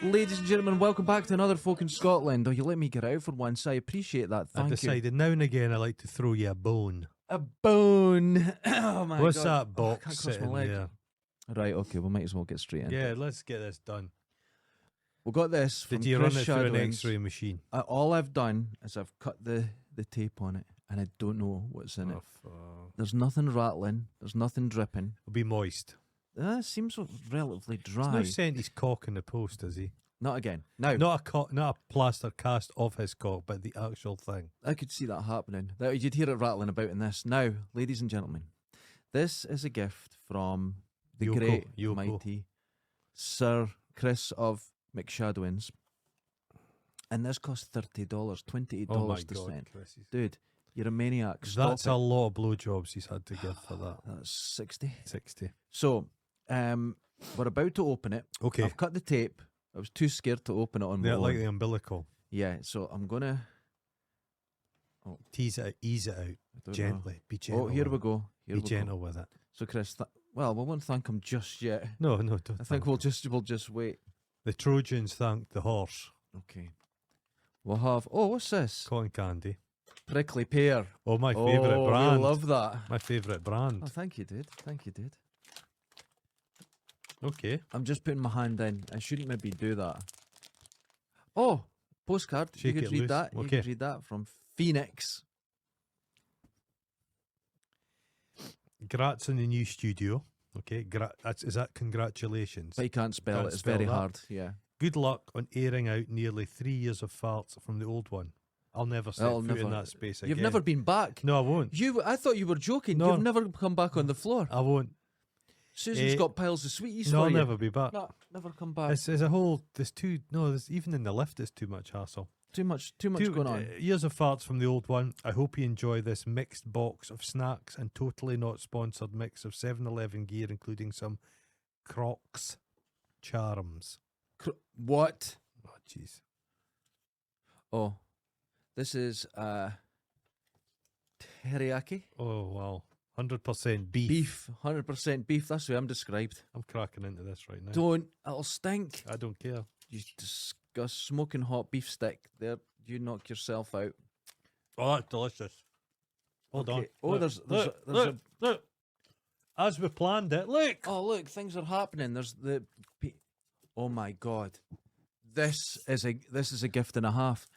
Ladies and gentlemen, welcome back to another Folk in Scotland. Oh, you let me get out for once. I appreciate that. Thank I decided now and again I like to throw you a bone. A bone. Oh my What's god. that box I can't cross sitting my leg. there? Right, okay, we might as well get straight in. Yeah, let's get this done. We got this from Did you Chris run it through an Shadowings. X-ray machine? All I've done is I've cut the tape on it, and I don't know what's in it. Fuck. There's nothing rattling. There's nothing dripping. It'll be moist. It seems relatively dry. He's not sent his cock in the post, has he? Not again. Now, Not a plaster cast of his cock, but the actual thing. I could see that happening. You'd hear it rattling about in this. Now, ladies and gentlemen, this is a gift from the great, mighty Sir Chris of McShadowins. And this cost $30, $28 Oh my to God, send. Chris. Dude, you're a maniac. Stop That's it. a lot of blowjobs he's had to give for that. That's 60. 60. So, we're about to open it. Okay. I've cut the tape. I was too scared to open it on my Yeah, own. like the umbilical. Yeah, so I'm going to... Tease it out, ease it out. Gently. Be gentle. Oh, here with we it. go. Here Be we gentle go. with it. So, Chris, well, we won't thank him just yet. No, don't. I think we'll just wait. The Trojans thanked the horse. Okay. We'll have... Oh, what's this? Cotton candy. Prickly pear. Oh, my favourite Oh, brand. we love that. My favourite brand. Oh, thank you, dude. Thank you, dude. Okay. I'm just putting my hand in. I shouldn't maybe do that. Oh, postcard. Shake you it could read loose. that. You Okay. could read that from Phoenix. Grats in the new studio. Okay. Is that congratulations? But you can't spell Can't it. It's spell very that. hard. Yeah. Good luck on airing out nearly 3 years of farts from the old one. I'll never set I'll foot in never- that space again. You've never been back. No, I won't. I thought you were joking. No. You've never come back on the floor. I won't. Susan's Eh, got piles of sweeties No, for I'll you. never be back. No, never come back. There's a whole. There's too. No, there's even in the lift. There's too much hassle. Too much going on. Years of farts from the old one. I hope you enjoy this mixed box of snacks and totally not sponsored mix of 7-Eleven gear, including some Crocs charms. What? Oh, jeez. Oh, this is teriyaki. Oh, wow. 100% beef. Beef. 100% beef. That's the way I'm described. I'm cracking into this right now. Don't. It'll stink. I don't care. You disgust smoking hot beef stick. There, you knock yourself out. Oh, that's delicious. Hold on. Okay. Oh, Look, there's look, look. As we planned it. Look. Oh, look, things are happening. There's the. Oh my God, this is a gift and a half.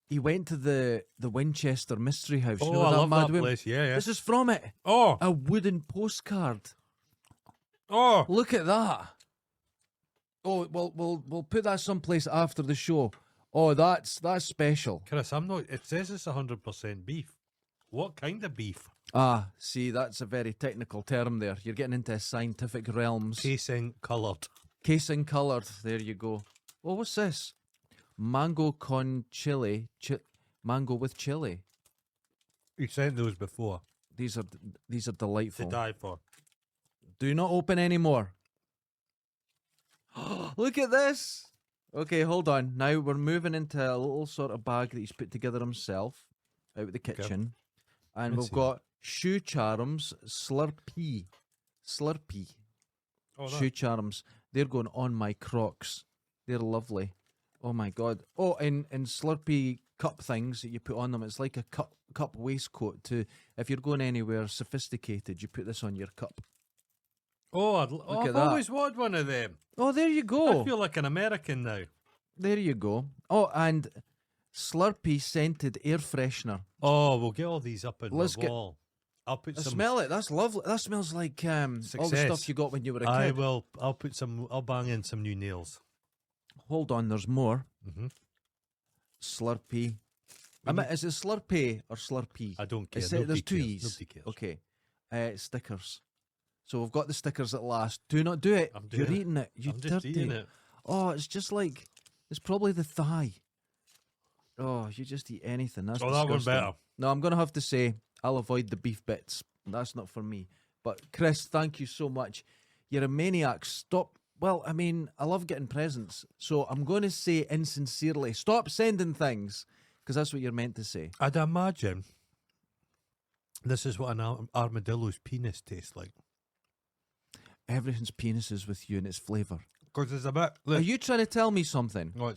He went to the Winchester Mystery House. You Oh, know I that love mad that wim- place. Yeah, yeah. This is from it. Oh, A wooden postcard. oh. Look at that. Oh, well, we'll put that someplace after the show. Oh, that's special. Chris, I'm not. It says it's 100% beef. What kind of beef? Ah, see, that's a very technical term there. You're getting into scientific realms. Casing coloured. Casing coloured. There you go. Oh, what's this? Mango con chili. Mango with chili. You sent those before. These are To delightful. die for. Do not open anymore. Look at this. Okay, hold on. Now we're moving into a little sort of bag that he's put together himself out of the kitchen. And Let's we've see. got shoe charms, Slurpee. Oh, Shoe charms. They're going on my Crocs. They're lovely. Oh my God. Oh, and Slurpee cup things that you put on them. It's like a cup waistcoat to, if you're going anywhere sophisticated, you put this on your cup. oh, at I've that. always wanted one of them. Oh, there you go. I feel like an American now. There you go. Oh, and Slurpee scented air freshener. Oh, we'll get all these up in Let's the get- wall. I'll put some. Smell it. That's lovely. That smells like all the Success. stuff you got when you were a I kid. will. I'll put some. I'll bang in some new nails. Hold on, there's more. Mm-hmm. Slurpee. I mean, is it Slurpee or Slurpee? I don't care. There's Nobody two cares. E's. Nobody cares. Okay. Stickers. So we've got the stickers at last. Do not do it. I'm You're doing it. eating it. You I'm just dirty. eating it. Oh, it's just like it's probably the thigh. Oh, you just eat anything. That's Oh, that one disgusting. better. No, I'm gonna have to say I'll avoid the beef bits. That's not for me. But Chris, thank you so much. You're a maniac. Stop. Well, I mean, I love getting presents, so I'm going to say insincerely, stop sending things because that's what you're meant to say. I'd imagine this is what an armadillo's penis tastes like. Everything's penises with you and its flavour. Because it's a bit. Are Look, you trying to tell me something? no,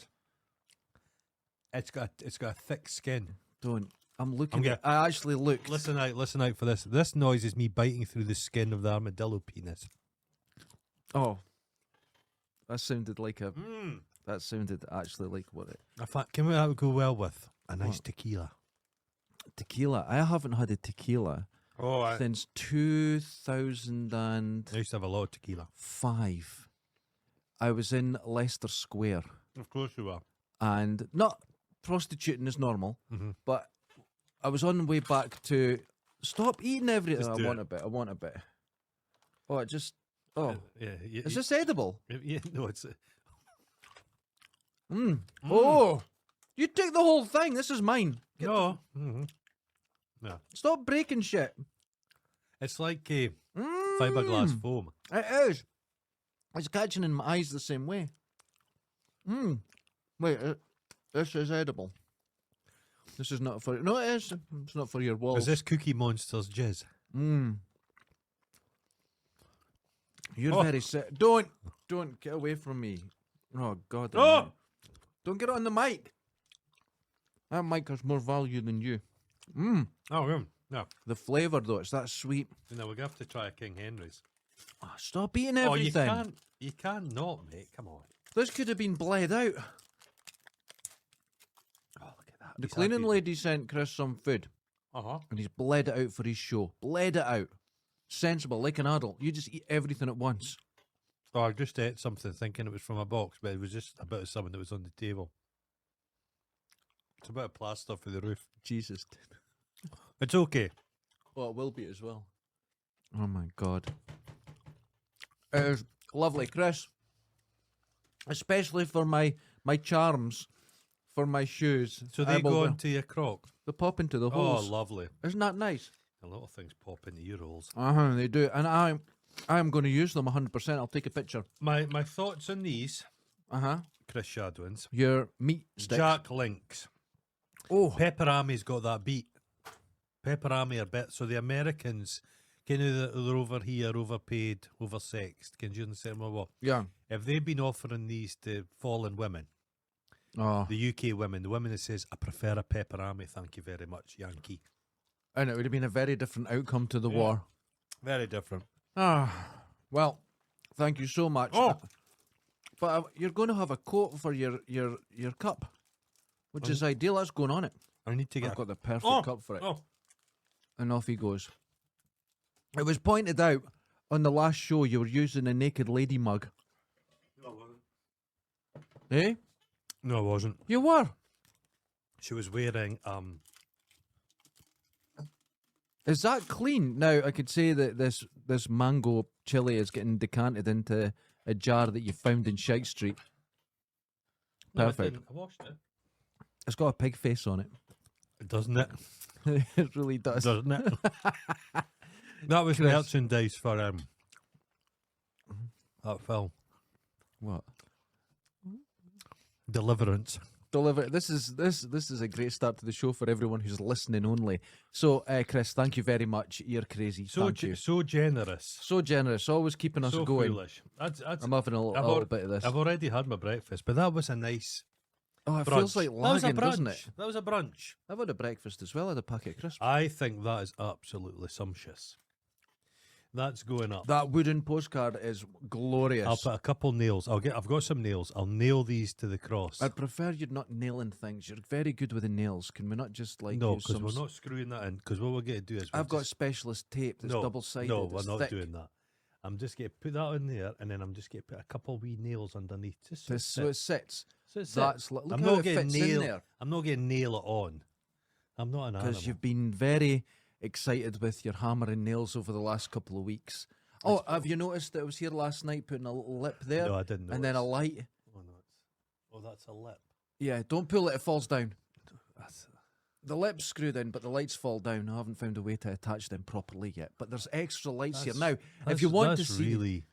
it's got a thick skin. Don't. I'm looking. I'm gonna- I actually looked. Listen out for this. This noise is me biting through the skin of the armadillo penis. Oh, that sounded like a. Mm. That sounded actually like what it. In fact, can we that would go well with a nice What? tequila? Tequila. I haven't had a tequila Oh, since 2005. I used to have a lot of tequila. I was in Leicester Square Of course you are. and not prostituting as normal, Mm-hmm. but I was on the way back to stop eating everything. Just I do want it. a bit. I want a bit. Oh, it just. Oh, Yeah. is this edible? No, it's. Oh, you take the whole thing. This is mine. No. Mm-hmm. Stop breaking shit. It's like fiberglass foam. It is. It's catching in my eyes the same way. Wait, this is edible. This is not for. No, it is. It's not for your walls. Is this Cookie Monster's jizz? You're Oh. very sick. Don't get away from me. Oh God. Oh! Don't get on the mic. That mic has more value than you. Oh, yeah. No. The flavour though, it's that sweet. No, we're going to have to try a King Henry's. Oh, stop eating Oh, everything. you can't not, mate. Come on. This could have been bled out. Oh, look at that. The cleaning lady sent Chris some food Uh-huh. and he's bled it out for his show. Bled it out. Sensible, like an adult. You just eat everything at once. Oh, I just ate something thinking it was from a box, but it was just a bit of something that was on the table. It's a bit of plaster for the roof. Jesus. It's okay. Oh, it will be as well. Oh my God. It is lovely, Chris. Especially for my charms, for my shoes. So I they will go wear- into your crock. They pop into the Oh, holes. lovely. Isn't that nice? A lot of things pop into your holes. They do. And I'm going to use them 100%. I'll take a picture. My thoughts on these, Uh-huh. Chris Shadwins. Your meat sticks. Jack Links. Oh. Pepperami's got that beat. Pepperami are bet. So the Americans, kind of they're over here, overpaid, oversexed. Can you understand what? Yeah. If they've been offering these to fallen women, Oh. the UK women, the women that says, I prefer a pepperami, thank you very much, Yankee. And it would have been a very different outcome to the Yeah. war. Very different. Well, thank you so much. Oh. But you're going to have a coat for your cup, which is ideal. That's going on it. I need to get I've got the perfect cup for it. Oh, And off he goes. It was pointed out on the last show you were using a naked lady mug. Eh? no, I wasn't. You were. She was wearing Is that clean? Now I could say that this mango chili is getting decanted into a jar that you found in Shite Street. No, I Perfect. didn't. I washed it. It's got a pig face on it. Doesn't it? It really does. Doesn't it? That was Chris. merchandise for that film. What? Deliverance. Deliver. This is a great start to the show for everyone who's listening only. So, Chris, thank you very much. You're crazy. Thank you. So generous. So generous, always keeping us So going. foolish. That's, I'm having a I've little bit of this. I've already had my breakfast, but that was a nice Oh, it brunch. feels like That was a lagging, doesn't brunch. it? That was a brunch. I've had a breakfast as well. I had a packet of crisps. I think that is absolutely sumptuous. That's going up. That wooden postcard is glorious. I'll put a couple nails. I've got some nails. I'll nail these to the cross. I'd prefer you're not nailing things. You're very good with the nails. Can we not just like no, use because some? we're not screwing that in. Because what we're going to do is I've got specialist tape that's no, double-sided. No, we're it's not thick. doing that. I'm just going to put that in there, and then I'm just going to put a couple wee nails underneath, just so, So it sits. so it's That's look I'm how not it getting fits in nail. there. I'm not going to nail it on. I'm not an animal. Because you've been very excited with your hammer and nails over the last couple of weeks. Oh, have you noticed that I was here last night putting a little lip there? No, I didn't know. And then a light. Oh no, that's a lip. Yeah, don't pull it, it falls down. That's The lip's screwed in, but the lights fall down. I haven't found a way to attach them properly yet. But there's extra lights here. Now, if you want to that's see, really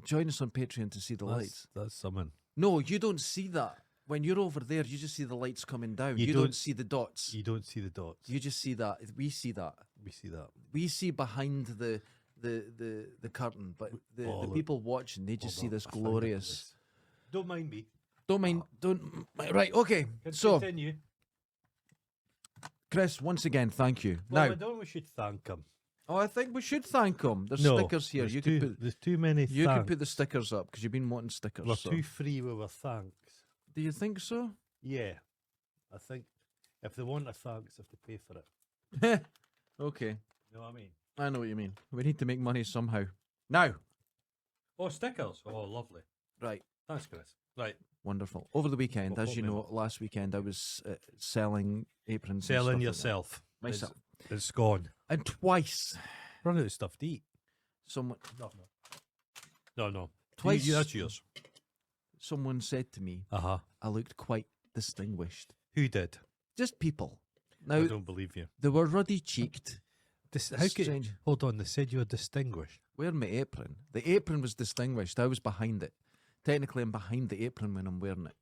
join us on Patreon to see the lights. that's something. No, you don't see that. When you're over there, you just see the lights coming down. You You don't don't- see the dots. You don't see the dots. You just see that. We see that. We see that. We see behind the curtain, but the Oh, look. people watching, they just see Hold on, this I found it, glorious. Don't mind me. Don't mind. Don't. Right. Okay. So, Continue. Chris, once again, thank you. Well, Now, I don't. We should thank him. oh, I think we should thank him. There's No, stickers here. there's You too, could put. there's too many. You thanks. could put the stickers up because you've been wanting stickers. We're so. too free with our thanks. Do you think so? Yeah, I think if they want a thanks, they have to pay for it. Okay. You know what I mean? I know what you mean. We need to make money somehow. Now. Oh, stickers. Oh, lovely. Right. Thanks, Chris. Right. Wonderful. Over the weekend, Well, as you put me know, last weekend I was selling aprons. and Selling stuff yourself. Like that. Myself. It's gone. And twice, Run out of stuff to eat. someone No. Twice. That's yours. someone said to me, Uh huh. I looked quite distinguished. Who did? Just people. I Now, don't believe you. they were ruddy cheeked. How could, Strange. hold on, they said you were distinguished. Wearing my apron. The apron was distinguished. I was behind it. Technically, I'm behind the apron when I'm wearing it.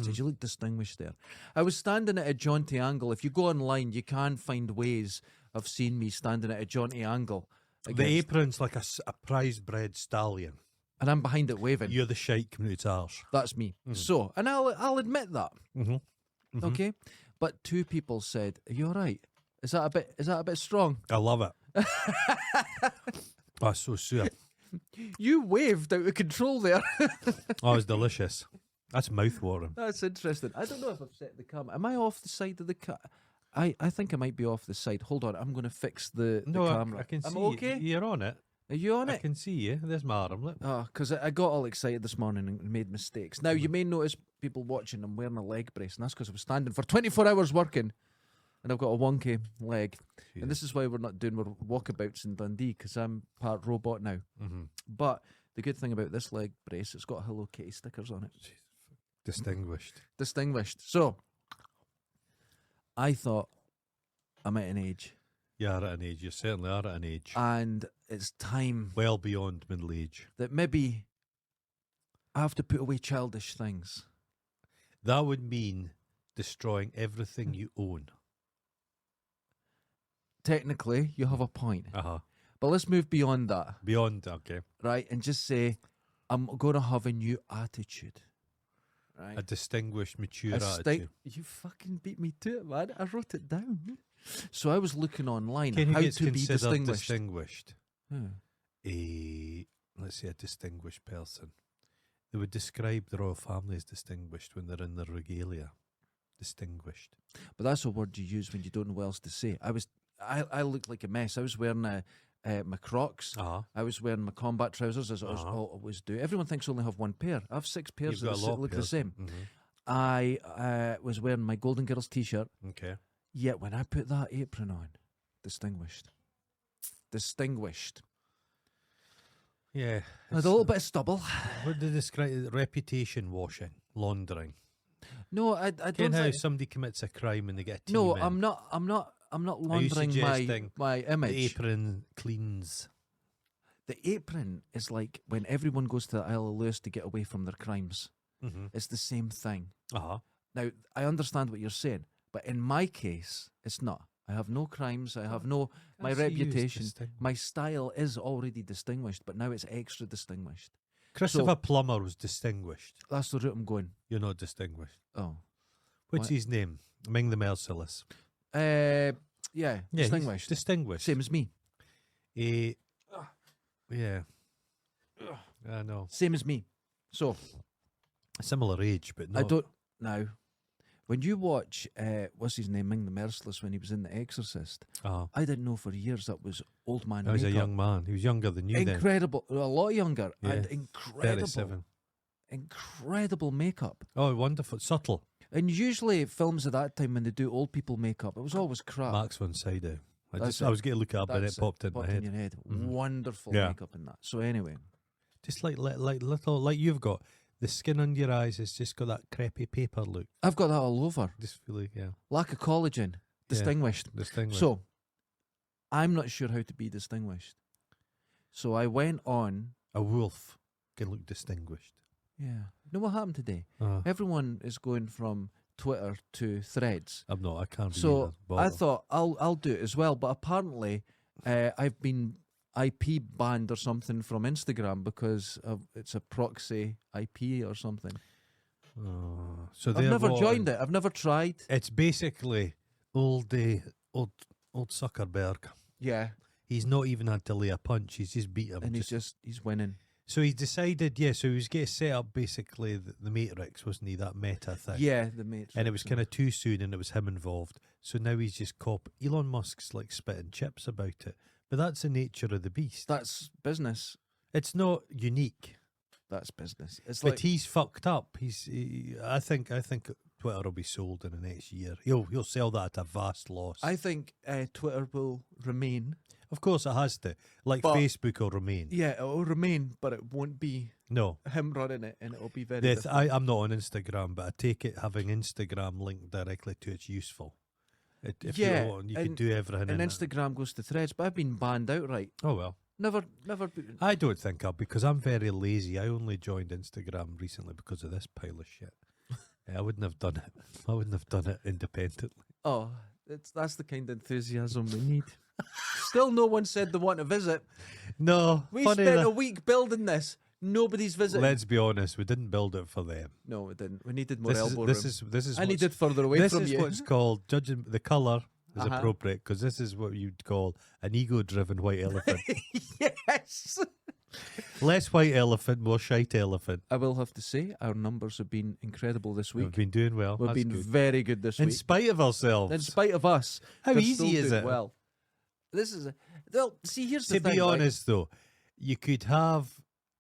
Said you look distinguished there. I was standing at a jaunty angle. If you go online, you can find ways of seeing me standing at a jaunty angle. The against- apron's like a prize bred stallion. and I'm behind it waving. You're the shite coming out ours. That's me. So, and I'll admit that. Mm-hmm. Okay, but two people said, "Are you all right? Is that a bit strong?" I love it. Oh, so sure. You waved out of control there. Oh, it's delicious. That's mouth-watering. That's interesting. I don't know if I've set the camera. Am I off the side of the I think I might be off the side. Hold on, I'm going to fix the No, camera. I can see I'm you. okay. You're on it. Are you on I it? can see you. There's my arm. Look. Oh, because I got all excited this morning and made mistakes. Now, you may notice people watching, I'm wearing a leg brace, and that's because I was standing for 24 hours working, and I've got a wonky leg. And this is why we're not doing our walkabouts in Dundee, because I'm part robot now. Mm-hmm. But the good thing about this leg brace, it's got Hello Kitty stickers on it. Distinguished. Distinguished. So, I thought I'm at an age, You are at an age. You certainly are at an age. and it's time Well beyond middle age. that maybe I have to put away childish things. That would mean destroying everything you own. Technically, you have a point. Uh-huh. But let's move beyond that, Beyond, okay. right? And just say, I'm going to have a new attitude. Right? A distinguished, mature A attitude. You fucking beat me to it, man. I wrote it down. So I was looking online Can you how get to be considered distinguished. distinguished? Yeah. Let's say a distinguished person. They would describe the royal family as distinguished when they're in their regalia. Distinguished. But that's a word you use when you don't know what else to say. I looked like a mess. I was wearing my Crocs. Uh-huh. I was wearing my combat trousers, as I always do. Everyone thinks I only have one pair. I have 6 pairs You've got that a lot of look the pairs. same. Mhm. I was wearing my Golden Girls t-shirt. Okay. Yet when I put that apron on, distinguished. Distinguished. Yeah. I had a little bit of stubble. What do they describe it? Reputation washing, laundering. No, I don't Ken how think. somebody commits a crime and they get a team No, in? I'm not laundering suggesting my image. The apron cleans. The apron is like when everyone goes to the Isle of Lewis to get away from their crimes. Mm-hmm. It's the same thing. Uh-huh. Now, I understand what you're saying, but in my case, it's not. I have no crimes. I have no. My see you as reputation, distinguished. my style is already distinguished, but now it's extra distinguished. Christopher Plummer was distinguished. That's the route I'm going. You're not distinguished. Oh. What's What? his name? Ming the Merciless. Yeah, Yeah, distinguished. he's distinguished. Same as me. Yeah. I know. Same as me. So, Similar age, but I not. don't. Now, when you watch, what's his name, Ming the Merciless, when he was in The Exorcist, I didn't know for years that was old man He was a makeup. young man. He was younger than you then. Incredible. A lot younger. Yeah, And incredible. 37. Incredible makeup. Oh, wonderful. Subtle. And usually films at that time when they do old people makeup, it was always crap. Max von Sydow. That's I it. was going to look it up and it That's popped in my in head. your head. Mhm. Wonderful Yeah. makeup in that. So anyway, Just like little, like you've got. The skin on your eyes has just got that crepey paper look. I've got that all over. Just feel like, yeah, Lack of collagen. Distinguished. distinguished. So, I'm not sure how to be distinguished. So I went on. a wolf can look distinguished. Yeah. You know what happened today? Uh, Everyone is going from Twitter to Threads. I'm not. I can't be So either. I Bother. thought I'll do it as well. But apparently, I've been IP banned or something from Instagram because it's a proxy IP or something. Oh, so I've never joined it. I've never tried. It's basically old Zuckerberg. Yeah, He's not even had to lay a punch. He's just beat him. and he's winning. So he decided, so he was going to set up basically the Matrix, wasn't he? That meta thing. Yeah, the Matrix. And it was kind of too soon, and it was him involved. So now he's just Elon Musk's like spitting chips about it. But that's the nature of the beast. That's business. It's not unique. That's business. It's But like he's fucked up. I think Twitter will be sold in the next year. He'll sell that at a vast loss. I think Twitter will remain. Of course, it has to. Like But- Facebook will remain. Yeah, it will remain, but it won't be No. him running it, and it will be very. Yes, different. I'm not on Instagram, but I take it having Instagram linked directly to it's useful. If Yeah, you want, you can and- do everything And in it. Instagram goes to Threads, but I've been banned outright. Oh well. Never. I don't think I'll, because I'm very lazy. I only joined Instagram recently because of this pile of shit. I wouldn't have done it. I wouldn't have done it independently. Oh, that's the kind of enthusiasm we need. Still, no one said they want to visit. No, We funny spent that- a week building this. Nobody's visiting. Let's be honest. We didn't build it for them. No, we didn't. We needed more This elbow room. is I what's- needed further away this from is you. what's called judging the color is Uh-huh. appropriate, because this is what you'd call an ego-driven white elephant. Yes. Less white elephant, more shite elephant. I will have to say, our numbers have been incredible this We've week. been doing well. We've That's been good. very good this In week. spite of ourselves. In spite of us. How we're easy still is doing it? Well, this is well. See, here's the To thing. be right? honest, though, you could have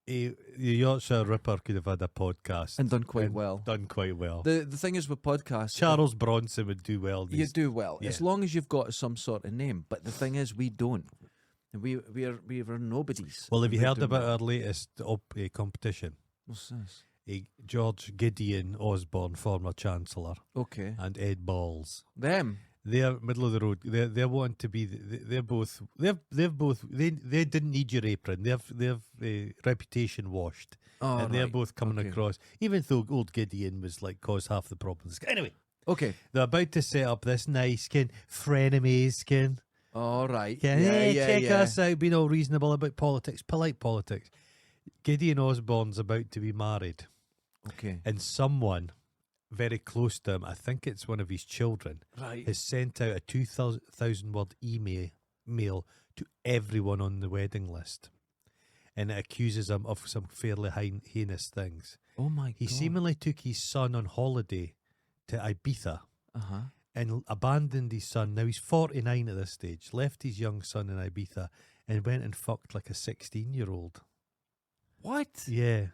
the Yorkshire Ripper could have had a podcast and done quite and well. Done quite well. The thing is with podcasts, Charles Bronson would do well. you These, do well as yeah. long as you've got some sort of name. But the thing is, we don't. We are nobodies. well, have you We're heard doing about well. our latest competition? What's this? George Gideon Osborne, former Chancellor, Okay, and Ed Balls. them. They're middle of the road. They want to be. They're both. They didn't need your apron. They've reputation washed, Oh, and they're right. both coming Okay. across. Even though old Gideon was like caused half the problems. Anyway, Okay. they're about to set up this nice frenemies skin. All right. Check us out, being all reasonable about politics, polite politics. Gideon Osborne's about to be married, Okay. and someone very close to him, I think it's one of his children, Right. has sent out a 2,000 word email to everyone on the wedding list, and it accuses him of some fairly heinous things. Oh my He god. seemingly took his son on holiday to Ibiza Uh-huh. and abandoned his son. Now he's 49 at this stage, left his young son in Ibiza and went and fucked like a 16-year-old. What? Yeah.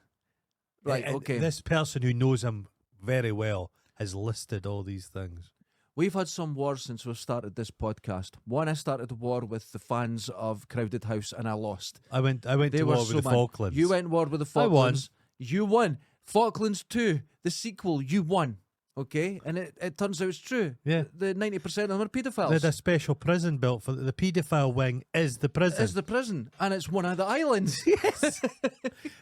Right, And okay. This person who knows him very well has listed all these things. We've had some wars since we've started this podcast. One, I started a war with the fans of Crowded House and I lost. I went They to were war so with the mad. Falklands. You went war with the I won. Falklands. You won. Falklands 2, the sequel, you won. Okay? And it turns out it's true. Yeah. The 90% of them are They paedophiles. had a special prison built for the paedophile wing is the prison. It's the prison. And it's one of the islands. Yes.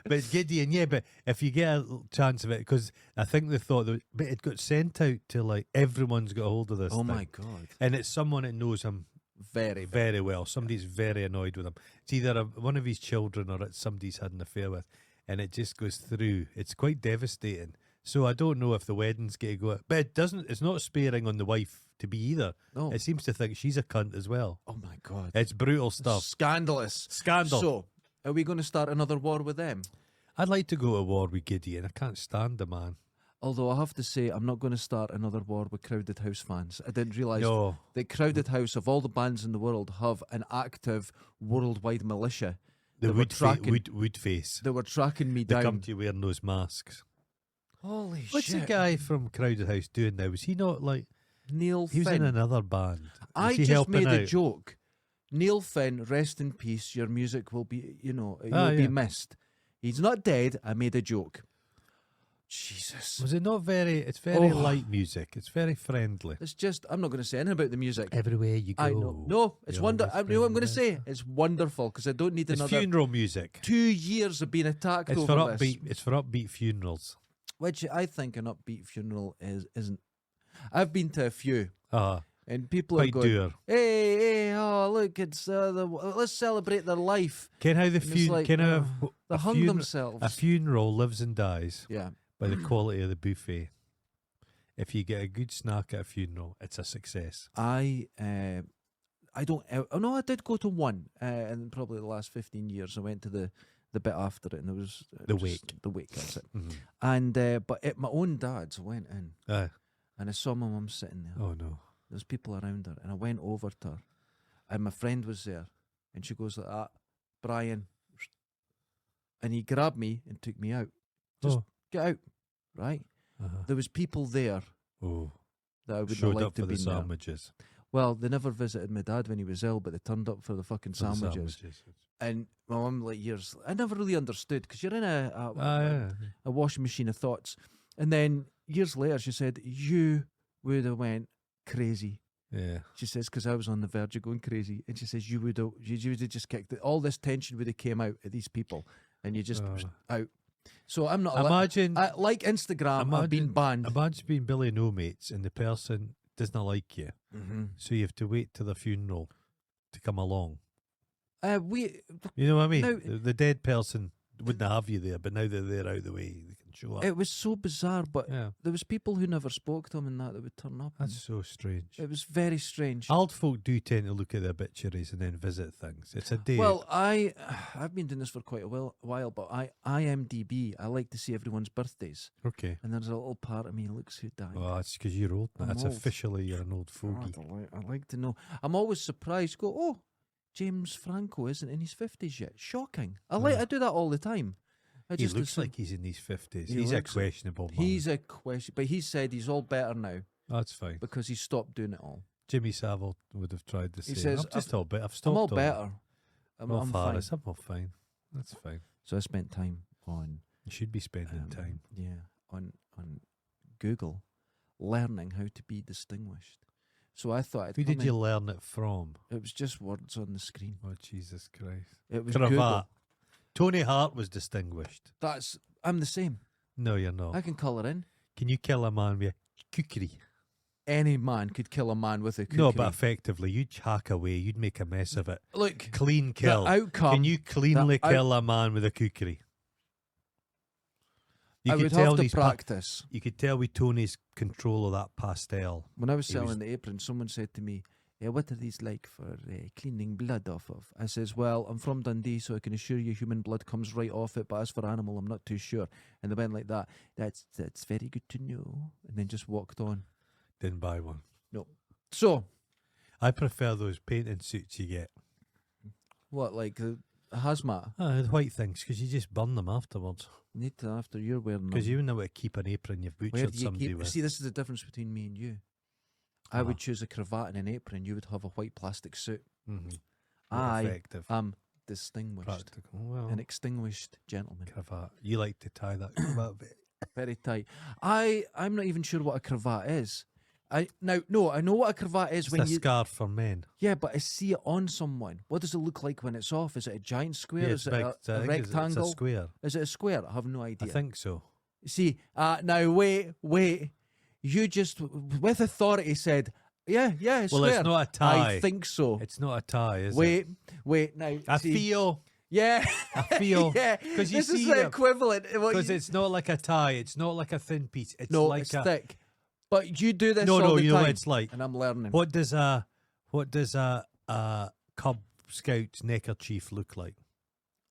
But Gideon, yeah, but if you get a chance of it, because I think they thought that, but it got sent out to like everyone's got a hold of this. Oh thing. my God. And it's someone that knows him Very, very well. Somebody's very annoyed with him. It's either one of his children or it's somebody's had an affair with, and it just goes through. It's quite devastating. So I don't know if the wedding's going to go, but it doesn't. It's not sparing on the wife to be either. No. It seems to think she's a cunt as well. Oh my God. It's brutal stuff. Scandalous. Scandal. So, are we going to start another war with them? I'd like to go to war with Gideon. I can't stand the man. Although I have to say, I'm not going to start another war with Crowded House fans. I didn't realise No. that Crowded House, of all the bands in the world, have an active worldwide militia. The They were tracking- wood face. They were tracking me They down. come to you wearing those masks. Holy What's shit. the guy from Crowded House doing now? Was he not like... Neil He was Finn. in another band. I Was he just helping made a out? joke. Neil Finn, rest in peace. Your music will be, you'll Ah, be yeah. missed. He's not dead. I made a joke. Jesus. Was it not very... It's very Oh. light music. It's very friendly. It's just, I'm not going to say anything about the music. Everywhere you go. I know. No, it's you're wonderful. always You know what I'm going to friendly. say? It's wonderful because I don't need It's another funeral music. 2 years of being attacked It's for over upbeat. this. It's for upbeat funerals. Which I think an upbeat funeral isn't. I've been to a few. Ah, and people are Quite going, dour. hey, oh look, it's let's celebrate their life. Ken how the And it's like, they hung themselves. a funeral lives and dies Yeah. by the quality of the buffet. If you get a good snack at a funeral, it's a success. I don't. Oh no, I did go to one, and probably the last 15 years. I went to the bit after it, and there was The wake. The wake. That's it. Mhm. And but at my own dad's, I went in, Aye. and I saw my mum sitting there. Oh no. There's people around her, and I went over to her, and my friend was there, and she goes like that, Brian, and he grabbed me and took me out. Just get out, right? Uh-huh. There was people there Oh. that I would Showed not like up to for be the there. sandwiches. Well, they never visited my dad when he was ill, but they turned up for the fucking For the sandwiches. And my mum, like years, I never really understood because you're in Yeah. a washing machine of thoughts. And then years later, she said, "You would have went crazy." Yeah. She says, because I was on the verge of going crazy. And she says, you would have just kicked it. All this tension would have came out at these people, and you just out. So I'm not. Imagine, like Instagram, I've been banned. Imagine being Billy No Mates and the person doesn't like you, so you have to wait till the funeral to come along. You know what I mean? Now, the dead person wouldn't have you there, but now that they're out of the way, they can show up. it was so bizarre, but Yeah, there was people who never spoke to him and that would turn up. that's so strange. It was very strange. Old folk do tend to look at the obituaries and then visit things. It's a day. Well, I've been doing this for quite a while, but IMDb, I like to see everyone's birthdays, okay. and there's a little part of me looks who died. Well, that's because you're old. I'm That's old. officially you're an old fogey. I like to know. I'm always surprised. Go, oh, James Franco isn't in his 50s yet. Shocking. I do that all the time. I He just looks assume like he's in his 50s. He He's a looks- questionable man. he's a question, but he said he's all better now That's fine. because he stopped doing it all. Jimmy Savile would have tried the He same. says, I'm just all bit. I've stopped. I'm all all better. I'm I'm fine. Faris, I'm all fine. That's fine. So I spent time on You should be spending time. Yeah, on Google, learning how to be distinguished. So I thought, Who did you learn it from? It was just words on the screen. Oh, Jesus Christ. It was Cravat. Google. Tony Hart was distinguished. I'm the same. No, you're not. I can colour in. Can you kill a man with a kukri? Any man could kill a man with a kukri. No, but effectively, you'd hack away. You'd make a mess of it. Look, Clean kill. the outcome. Can you cleanly kill a man with a kukri? I would have to practice. You could tell with Tony's control of that pastel. When I was He selling was- the apron, someone said to me, "Yeah, what are these like for cleaning blood off of?" I says, "Well, I'm from Dundee, so I can assure you human blood comes right off it, but as for animal, I'm not too sure." And they went like that. That's very good to know. And then just walked on. Didn't buy one. No. So, I prefer those painting suits you get. what, like the hazmat? The white things, because you just burn them afterwards. Need to, after you're wearing them. Because you know how to keep an apron you've Where butchered do you somebody keep? with. See, this is the difference between me and you. I would choose a cravat and an apron. You would have a white plastic suit. Mm-hmm. I effective. am distinguished. Practical. Well, An extinguished gentleman. cravat. You like to tie that cravat bit. Very tight. I'm not even sure what a cravat is. I know what a cravat is It's when a you scarf for men. yeah, but I see it on someone. What does it look like when it's off? Is it a giant square? Yeah, Is it's it big. a I think it's rectangle? a square. Is it a square? I have no idea. I think so. See, now wait. You just with authority said, yeah, it's Well, square. it's not a tie. I think so. It's not a tie, is wait, it? wait. Now I see, feel. yeah, I feel. yeah. Because you This is see the them- equivalent. Because it's not like a tie. It's not like a thin piece. It's no, like it's a thick. But you do this no, all no. the You time, know what it's like. and I'm learning. What does a Cub Scout neckerchief look like?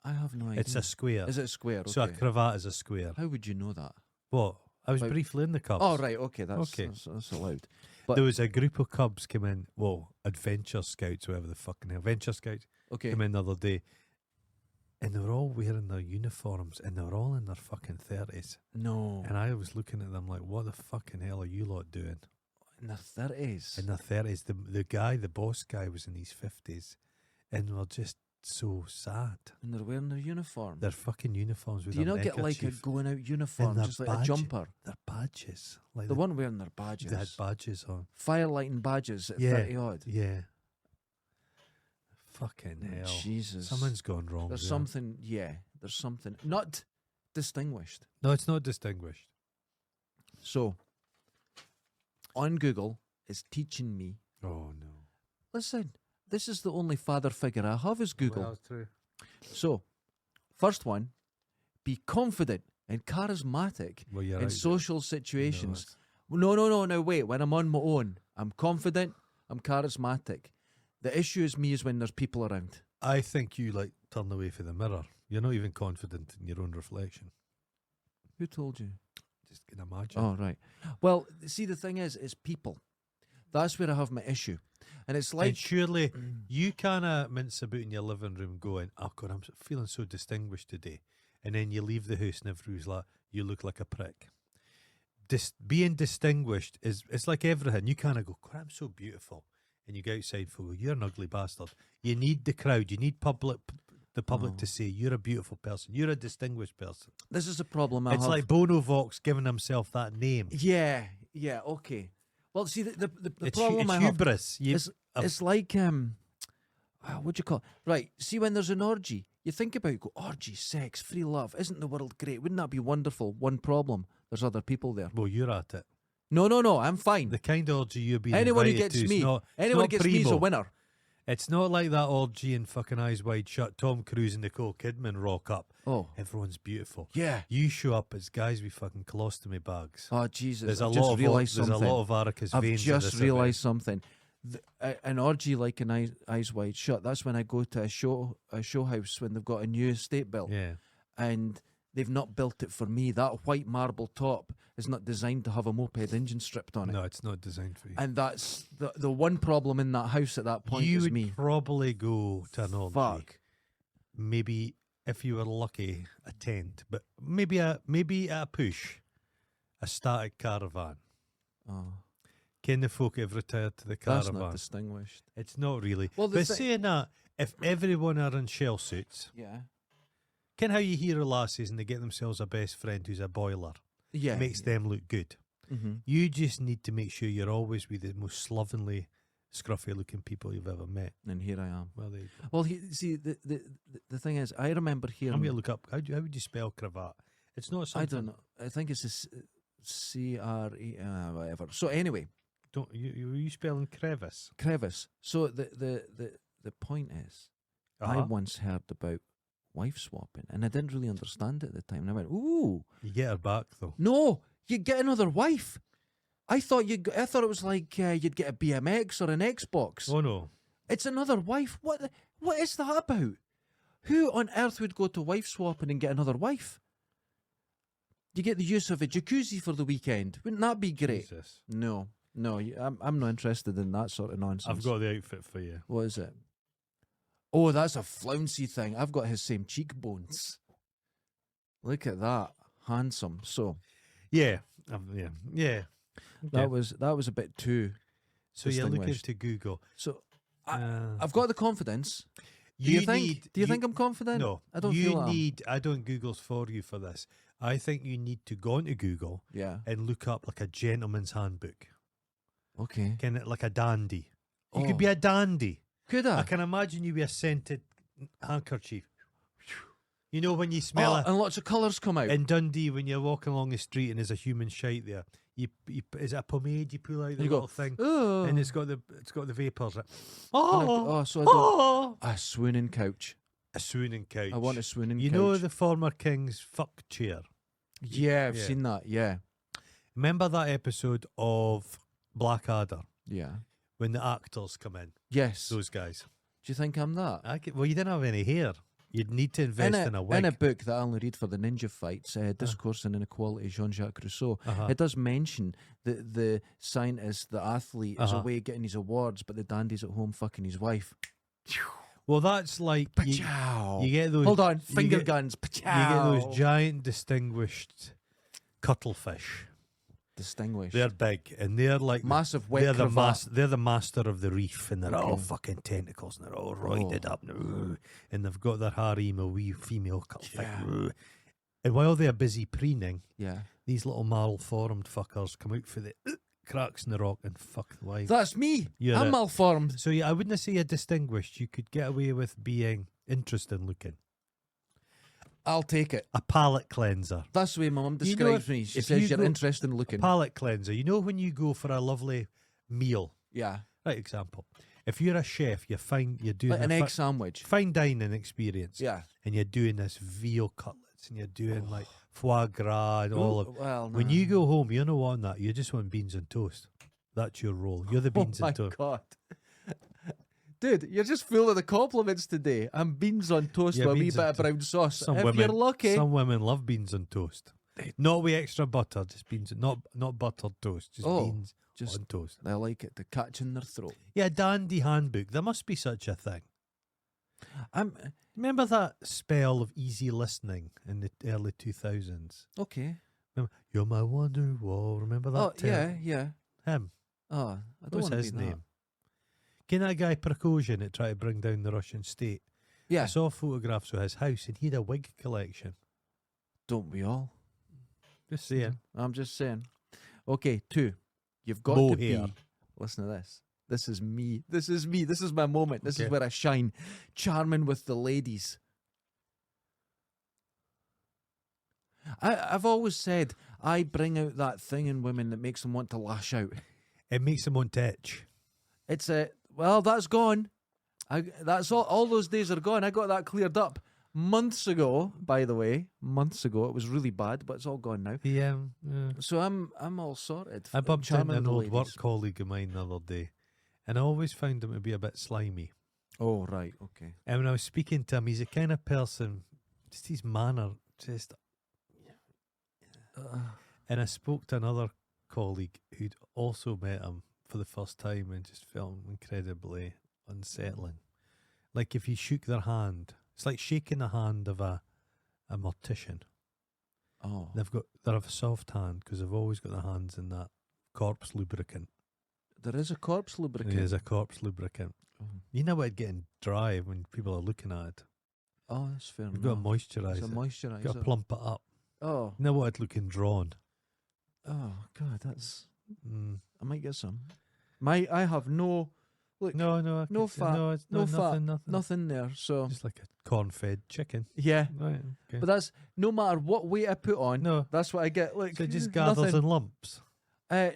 I have no idea. It's a square. Is it a square? Okay. So a cravat is a square. How would you know that? What? I was Like- briefly in the Cubs. Oh, right. Okay, that's Okay. That's allowed. But There was a group of Cubs came in. Well, Adventure Scouts, whatever the fucking hell. Adventure Scouts okay, came in the other day, and they were all wearing their uniforms, and they were all in their fucking 30s. no, And I was looking at them like, what the fucking hell are you lot doing? in their 30s. In their 30s. The boss guy was in his 50s, and we're just so sad. And they're wearing their uniform. Their fucking uniforms with Do you their not get like a neckerchief. going out uniform, their just like a badge. jumper? Their badges. Like The one wearing their badges. they had badges on. Firelighting badges at Yeah. 30 odd. Yeah. Fucking hell. Jesus. Someone's gone wrong. There's there. something, yeah, there's something. Not distinguished. No, it's not distinguished. So, on Google, it's teaching me Oh no. Listen, this is the only father figure I have is Google. Well, true. So, first one, be confident and charismatic Well, you're in right social situations. No, no, wait. When I'm on my own, I'm confident, I'm charismatic. The issue is me is when there's people around. I think you like turn away from the mirror. You're not even confident in your own reflection. Who told you? Just can imagine. Oh, right. Well, see, the thing is, it's people. That's where I have my issue. And it's like... and surely you kind mince about in your living room going, oh God, I'm feeling so distinguished today. And then you leave the house and everyone's like, you look like a prick. Being distinguished it's like everything. You kind of go, God, I'm so beautiful. And you go outside for, you're an ugly bastard. You need the crowd. You need the public to say, you're a beautiful person. You're a distinguished person. This is a problem I have. It's like Bono Vox giving himself that name. Yeah, okay. Well, see, the It's problem I have... hubris. It's like, what do you call it? Right, see, when there's an orgy, you think about, go, orgy, sex, free love, isn't the world great? Wouldn't that be wonderful? One problem, there's other people there. Well, you're at it. No, I'm fine. The kind of orgy you're being Anyone who invited gets to, me, it's not, anyone who gets me is a primo. winner. It's not like that orgy in fucking Eyes Wide Shut. Tom Cruise and Nicole Kidman rock up. Oh, Everyone's beautiful. yeah. You show up as guys with fucking colostomy bags. Oh, Jesus. There's I've a just lot of realised there's something. a lot of varicose I've veins. just realised something. An orgy like an Eyes Wide Shut, that's when I go to a show house when they've got a new estate built. Yeah. And they've not built it for me. That white marble top is not designed to have a moped engine stripped on it. No, it's not designed for you. And that's the one problem in that house at that point You is would me. probably go to an orgy. Fuck. Maybe if you were lucky, a tent, but maybe a push, a static caravan. Oh, Can the folk have retired to the that's caravan? not distinguished. It's not really. Well, the but thi- saying that, if everyone are in shell suits, Yeah. ken how you hear of lasses and they get themselves a best friend who's a boiler? Yeah. Makes them look good. Mm-hmm. You just need to make sure you're always with the most slovenly, scruffy looking people you've ever met. And here I am. Well, there you go. Well, see, the thing is, I remember hearing... I'm going to look up, how would you spell cravat? It's not something... I don't know. I think it's a C-R-E... whatever. So anyway... Are you spelling crevice? Crevice. So the point is, I once heard about wife swapping, and I didn't really understand it at the time. And I went, "Ooh, You get her back though. no, you get another wife." I thought it was like you'd get a BMX or an Xbox. Oh no. It's another wife. What is that about? Who on earth would go to wife swapping and get another wife? You get the use of a jacuzzi for the weekend. Wouldn't that be great? Jesus. No, I'm not interested in that sort of nonsense. I've got the outfit for you. What is it? Oh, that's a flouncy thing. I've got his same cheekbones. Look at that. Handsome. So Yeah. Yeah. that was a bit too So you're looking distinguished. to Google. So Uh, I've got the confidence. Do you think I'm confident? No. I don't you feel that. need. I don't Google's for you for this. I think you need to go onto Google Yeah. and look up like a gentleman's handbook. Okay. Kind of like a dandy. You Oh. could be a dandy. Could I I? can imagine you with a scented handkerchief. You know when you smell it and lots of colours come out. in Dundee when you're walking along the street and there's a human shite there. You is it a pomade you pull out the You go, little thing oh. and it's got the vapours. Like, So I don't. A swooning couch. a swooning couch. I want a swooning You couch. know the former king's fuck chair. Yeah, I've Yeah. seen that. Yeah. Remember that episode of Blackadder Yeah. when the actors come in? Yes. Those guys. Do you think I'm that? Well, you didn't have any hair. You'd need to invest in a wig. In a book that I only read for the ninja fights, Discourse on Inequality, Jean-Jacques Rousseau, it does mention that the scientist, the athlete, is away getting his awards, but the dandy's at home fucking his wife. Well, that's like you get those. Hold on, you finger get- guns. You get those giant, distinguished cuttlefish. Distinguished. They're big and they're like Massive wet they're the cravat. they're the master of the reef, and they're all Okay. fucking tentacles, and they're all roided Oh. up, and they've got their harem of wee female cuttlefish. Yeah. And while they're busy preening, Yeah. these little malformed fuckers come out for the cracks in the rock and fuck the wife. That's me. You're I'm it. malformed. So yeah, I wouldn't say you're distinguished. You could get away with being interesting looking. I'll take it. A palate cleanser. That's the way my mum You know, describes me. She if says you you're go- interesting looking. Palate cleanser. You know when you go for a lovely meal Yeah. Right, example. If you're a chef, you're doing Like an a egg sandwich. fine dining experience. Yeah. And you're doing this veal cutlets and you're doing like foie gras and all of. Well, When you go home, you're not wanting that. You just want beans and toast. That's your role. You're the beans oh my and toast. God. Dude, you're just full of the compliments today. I'm beans on toast Yeah, with a wee beans bit and of brown sauce. Some If women, you're lucky. some women love beans on toast. Not with extra butter, just beans. Not buttered toast, just beans just on toast. they like it to catch in their throat. Yeah, dandy handbook. There must be such a thing. Remember that spell of easy listening in the early 2000s? Okay. Remember, You're my Wonderwall. Remember that? Yeah. Him. Oh, I What don't was want his to be name? Can that guy Prokosian that tried to bring down the Russian state? That. Yeah. I saw photographs of his house and he had a wig collection. Don't we all? Just saying. I'm just saying. Okay, 2. You've got Mow to hair. be. Listen to this. This is me. This is me. This is my moment. This is Okay. where I shine. Charming with the ladies. I've always said I bring out that thing in women that makes them want to lash out. It makes him want to itch. It's well, that's gone. That's all those days are gone. I got that cleared up months ago, by the way. Months ago. It was really bad, but it's all gone now. Yeah. So I'm all sorted. I bumped into Charming an the old work ladies. colleague of mine the other day, and I always found him to be a bit slimy. Oh, right, okay. And when I was speaking to him, he's the kind of person, just his manner, just. And I spoke to another colleague who'd also met him for the first time and just felt incredibly unsettling. Like if you shook their hand, it's like shaking the hand of a mortician. Oh. They have a soft hand because they've always got their hands in that corpse lubricant. There is a corpse lubricant. There's a corpse lubricant. Oh. You know it getting dry when people are looking at it. Oh, that's fair You've enough. got to moisturise It's a it. moisturiser. Got to plump it up. Oh. You know what it's looking drawn. Oh, God, that's... Mm. I might get some. I have no... Look, No, no fat, No, it's no fat, nothing. nothing there, so... Just like a corn-fed chicken. Yeah. Right. Okay. But that's... No matter what weight I put on, No. that's what I get. Look, So it just gathers nothing. in lumps.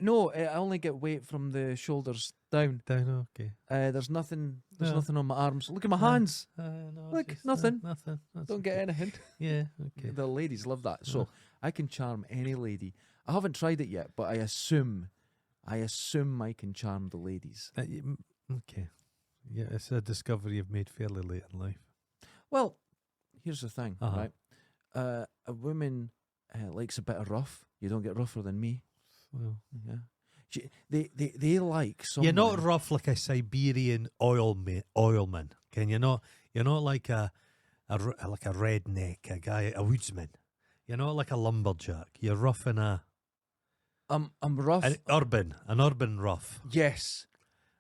No, I only get weight from the shoulders down. Down. Okay. There's nothing. There's No. nothing on my arms. Look at my No. hands. No, Look, just, nothing. Nothing. That's Don't okay. get anything. Yeah. Okay. The ladies love that. So Yeah. I can charm any lady. I haven't tried it yet, but I assume I can charm the ladies. Okay. Yeah, it's a discovery you've made fairly late in life. Well, here's the thing, Uh-huh. right? A woman likes a bit of rough. You don't get rougher than me. Well, Yeah. They like someone. you're not rough like a Siberian oilman. Can you not? You're not like a redneck, a guy, a woodsman. You're not like a lumberjack. You're rough in I'm rough. an urban rough, Yes.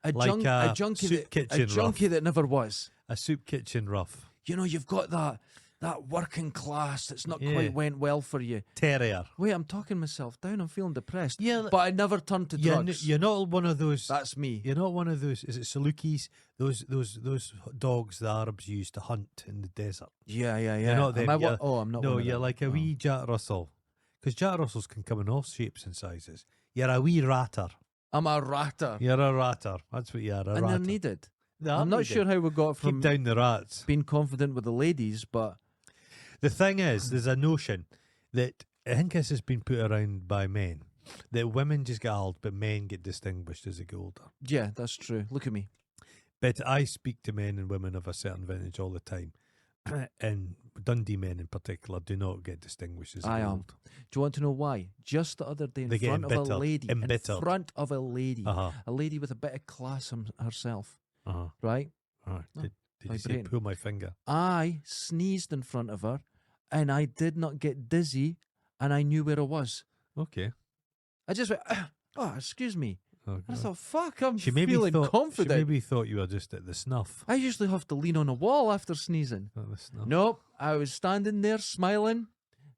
A Like junkie soup kitchen that never was. a soup kitchen rough, You know, you've got that working class that's not Yeah. quite went well for you. terrier. Wait, I'm talking myself down. I'm feeling depressed. Yeah, But I never turned to drugs. You're not one of those. That's me. You're not one of those. Is it Salukis? Those dogs the Arabs used to hunt in the desert. Yeah. You're not them, Am I you're- oh, I'm not. No, one of you're them. like a Oh. wee Jack Russell. Because Jack Russells can come in all shapes and sizes. You're a wee ratter. I'm a ratter. You're a ratter. That's what you are, a And ratter. they're needed. They I'm are not needed. sure how we got Keep from down the rats. being confident with the ladies, but The thing is, there's a notion that I think this has been put around by men that women just get old, but men get distinguished as they get older. yeah, that's true. Look at me. But I speak to men and women of a certain vintage all the time, and Dundee men in particular do not get distinguished as they I get am. old. Do you want to know why? Just the other day in They get front of a embittered, lady. In embittered. front of a lady. Uh-huh. A lady with a bit of class herself, Uh-huh. right? Uh-huh. No, Did you say vibrating. pull my finger? I sneezed in front of her and I did not get dizzy and I knew where I was. Okay. I just went, oh, excuse me. Oh, And I God. thought, fuck, I'm She maybe feeling thought confident. She maybe thought you were just at the snuff. I usually have to lean on a wall after sneezing. At the snuff. Nope, I was standing there smiling,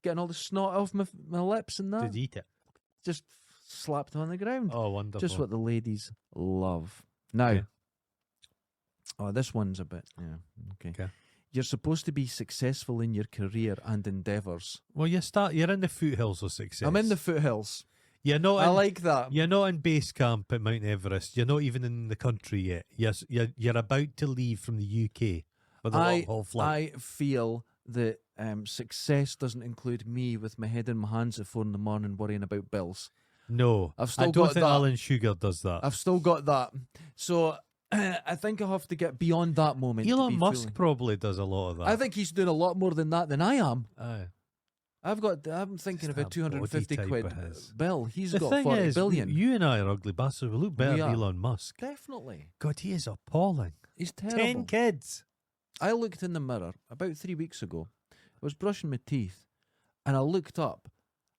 getting all the snot off my lips and that. Did you eat it? Just slapped on the ground. Oh, wonderful. Just what the ladies love. Now, Okay. oh, this one's a bit, yeah, okay. Okay. You're supposed to be successful in your career and endeavours. Well, you're in the foothills of success. I'm in the foothills. You're not. I In, like that. You're not in base camp at Mount Everest. You're not even in the country yet. You're about to leave from the UK for the long haul flight. I feel that success doesn't include me with my head in my hands at 4 a.m. worrying about bills. No, I've still I don't got think that. Alan Sugar does that. I've still got that. So I think I have to get beyond that moment. to Elon be Musk fully- probably does a lot of that. I think he's doing a lot more than that than I am. Aye. I'm thinking Just of a that 250 body quid type of his. bill. He's The got thing 40 is, billion. you and I are ugly bastards. We look better We than are. Elon Musk. Definitely. God, he is appalling. He's terrible. 10 kids. I looked in the mirror about 3 weeks ago. I was brushing my teeth and I looked up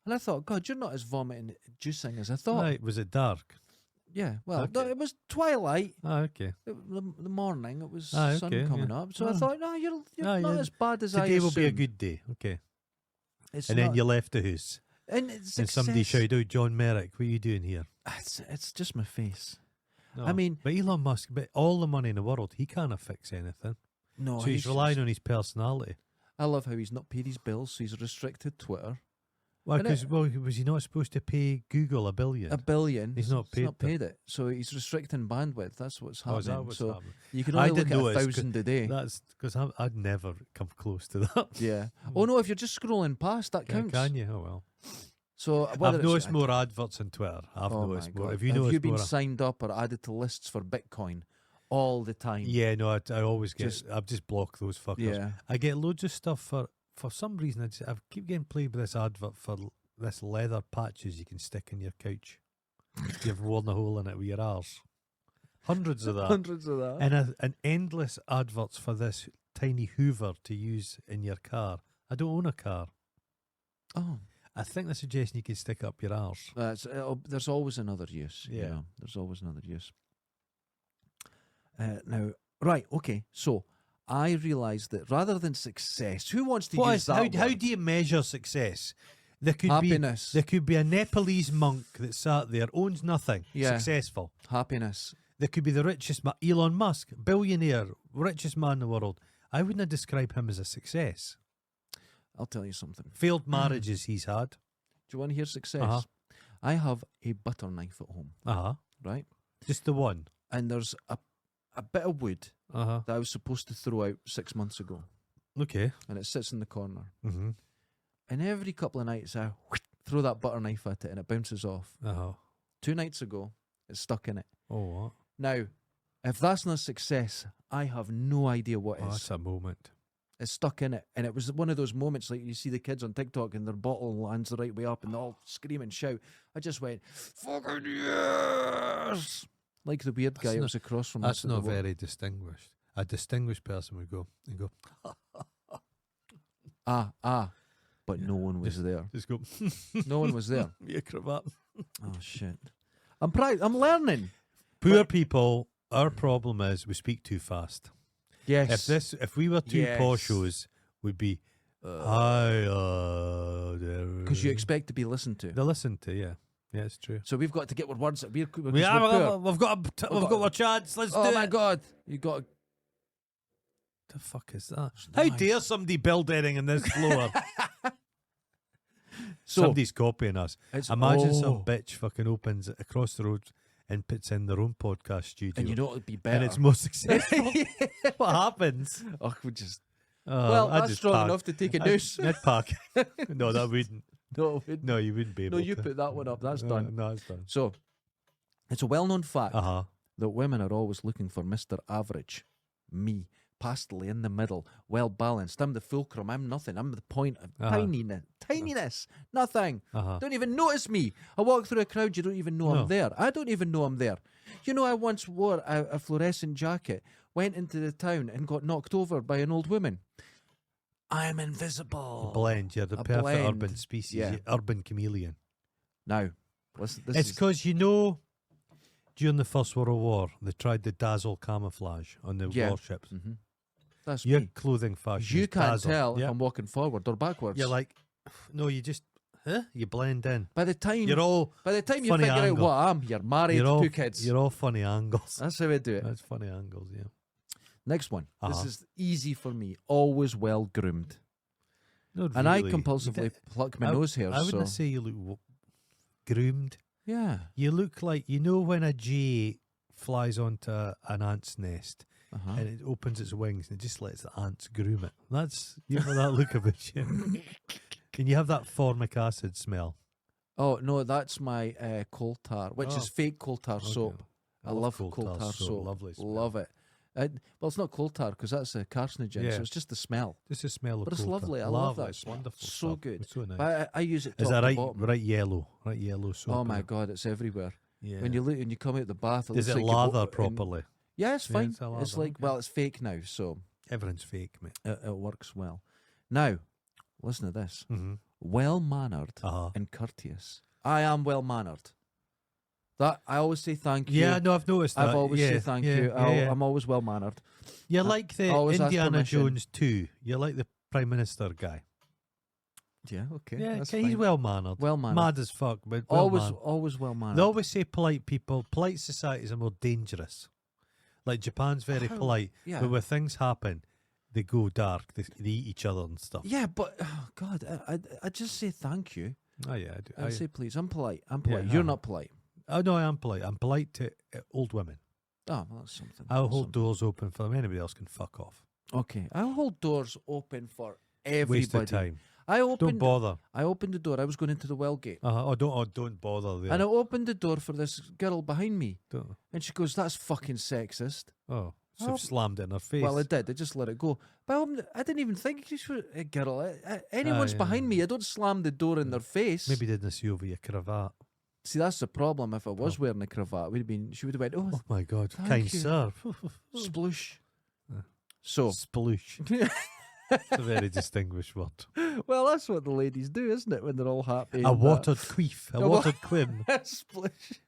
and I thought, God, you're not as vomiting juicing as I thought. Right, was it dark? Yeah, well, no, Okay. it was twilight. Ah, okay. The morning, it was Ah, sun okay, coming yeah. up. So I Ah. thought, no, you're Ah, not yeah. as bad as I Today will be a assumed. good day. Okay. It's And then not- you left the house. and it's And somebody success. shouted out, John Merrick, what are you doing here? It's just my face. No. I mean, but Elon Musk, but all the money in the world, he can't fix anything. no, so he's relying on his personality. I love how he's not paid his bills, so he's restricted Twitter. Well, And because was he not supposed to pay Google $1 billion? $1 billion. He's not paid not paid it. So he's restricting bandwidth. That's what's Oh, happening. is that what's so happening? you can I only look didn't at notice 1,000 a day. That's because I'd never come close to that. Yeah. Oh no, if you're just scrolling past, that Can, counts. can you? Oh well. So whether I've it's- noticed more adverts on Twitter. I've Oh noticed my more. God. Have you noticed been more? signed up or added to lists for Bitcoin all the time? Yeah, no, I always get. Just- I've just blocked those fuckers. Yeah. I get loads of stuff for some reason. I keep getting played with this advert for this leather patches you can stick in your couch. You've worn a hole in it with your arse. Hundreds of that. Hundreds of that. And an endless adverts for this tiny Hoover to use in your car. I don't own a car. Oh, I think the suggestion you can stick up your arse. there's always another use. Yeah. You know, there's always another use. Now, right, okay. So I realised that rather than success, who wants to What use is, that how word? do you measure success? There could Happiness. be there could be a Nepalese monk that sat there, owns nothing, Yeah. successful. Happiness. There could be the richest Elon Musk, billionaire, richest man in the world. I wouldn't describe him as a success. I'll tell you something. Failed marriages he's had. Do you want to hear success? Uh-huh. I have a butter knife at home, right? Just the one. And there's a bit of wood That that I was supposed to throw out 6 months ago, Okay. and it sits in the corner. Mm-hmm. And every couple of nights, I throw that butter knife at it, and it bounces off. 2 nights ago, it's stuck in it. Oh, what? Now, if that's not success, I have no idea what Oh, is. that's a moment. It's stuck in it, and it was one of those moments like you see the kids on TikTok and their bottle lands the right way up, and they all scream and shout. I just went, "Fucking yes!" Like the weird That's guy that not- was across from That's us. at the not wa- very distinguished. A distinguished person would go. But no one was there. Just go. No one was there. Your cravat. Oh shit! I'm proud. I'm learning. Poor people. Our problem is we speak too fast. Yes. If we were two Yes. poshos, we'd be hi. Because you expect to be listened to. They listen to, yeah, it's true. So we've got to get our words. We're We've poor. got our chance. Let's do Oh it. my god! You got. The fuck is that? It's How nice. dare somebody build anything in this floor? So Somebody's copying us. it's, Imagine some oh, bitch fucking opens it across the road and puts in their own podcast studio, and you know it'd be better. and it's more successful. What happens? Oh, we just. Oh, Well, I'd that's just strong park. enough to take a I'd- noose. I'd park. No, that wouldn't. No, it- No, you wouldn't be able no, you to. put that one up. That's done. No, it's done. So, it's a well-known fact Uh-huh. that women are always looking for Mr. Average, me, pastely in the middle, well balanced. I'm the fulcrum. I'm nothing. I'm the point of Uh-huh. tininess, nothing. Uh-huh. Don't even notice me. I walk through a crowd, you don't even know No. I'm there. I don't even know I'm there. You know, I once wore a fluorescent jacket, went into the town and got knocked over by an old woman. I'm invisible. Blend. You're the A perfect blend. urban species. Yeah. You're urban chameleon. Now, listen, this It's is because, during the First World War, they tried the dazzle camouflage on the Yeah. warships. Mhm. That's Your me. clothing fashion You is can't dazzle. tell Yeah. if I'm walking forward or backwards. You're like, no, you just, you blend in. by the time You're all, by the time you funny figure angle. out what I am, you're married, you're all, two kids. you're all funny angles. That's how I do it. That's funny angles, yeah. Next one. Uh-huh. This is easy for me. Always well groomed. Not And I really. compulsively You pluck my I- nose hairs. I wouldn't so say you look groomed. Yeah. You look like, you know, when a jay flies onto an ant's nest Uh-huh. and it opens its wings and it just lets the ants groom it. That's, you know, that look of it. And you have that formic acid smell. Oh no, that's my coal tar, which is Oh, fake coal tar okay. soap. I love coal tar soap. Lovely smell. Love it. Well, it's not coal tar because that's a carcinogen, Yeah. so it's just the smell. Just the smell of But it's coal tar. lovely. I love that It's smell. wonderful. So stuff. good. It's so nice. But I use it top Is that to right? bottom. Right yellow soap. Oh is my it? god, it's everywhere. Yeah. When you look and you come out the bath, it Does looks it like lather you've properly? Yeah, it's Yeah, fine. it's a It's lather, like okay. well, it's fake now, so Everything's fake, mate. it works well. Now, listen to this: Mm-hmm. well mannered Uh-huh. and courteous. I am well mannered. That I always say thank you. Yeah, no, I've noticed that. I've always yeah, say thank yeah, you. yeah, yeah. I'm always well mannered. You're I like the always ask Indiana permission. Jones 2. You're like the Prime Minister guy. Yeah, okay. Yeah, that's he's fine. well mannered. Well mannered. Mad as fuck, but well Always, mannered. always well They mannered. always say polite people, polite societies are more dangerous. Like Japan's very How? polite, Yeah. but when things happen, they go dark. They eat each other and stuff. Yeah, but oh God, I just say thank you. Oh yeah, I do. I say please. I'm polite. I'm polite. Yeah, You're uh-huh. not polite. Oh no, I am polite. I'm polite to old women. Oh, well, that's something. I'll That's hold something. doors open for them. Anybody else can fuck off. Okay, I'll hold doors open for Waste of everybody. time. I Don't opened. bother. I opened the door. I was going into the well gate, Don't bother there. and I opened the door for this girl behind me, Don't. and she goes, "That's fucking sexist." Oh, so Oh. I've slammed it in her face. Well, I did. I just let it go. But I didn't even think she was a girl. Anyone's yeah. behind me, I don't slam the door in their face. Maybe didn't see over your cravat. See, that's the problem. If I was wearing a cravat, she would have went, "Oh, Oh my God, Thank kind you. sir. sploosh." Uh, So, Sploosh. It's a very distinguished word. well, that's what the ladies do, isn't it? When they're all happy. A and watered queef. A A wa- watered quim. Sploosh.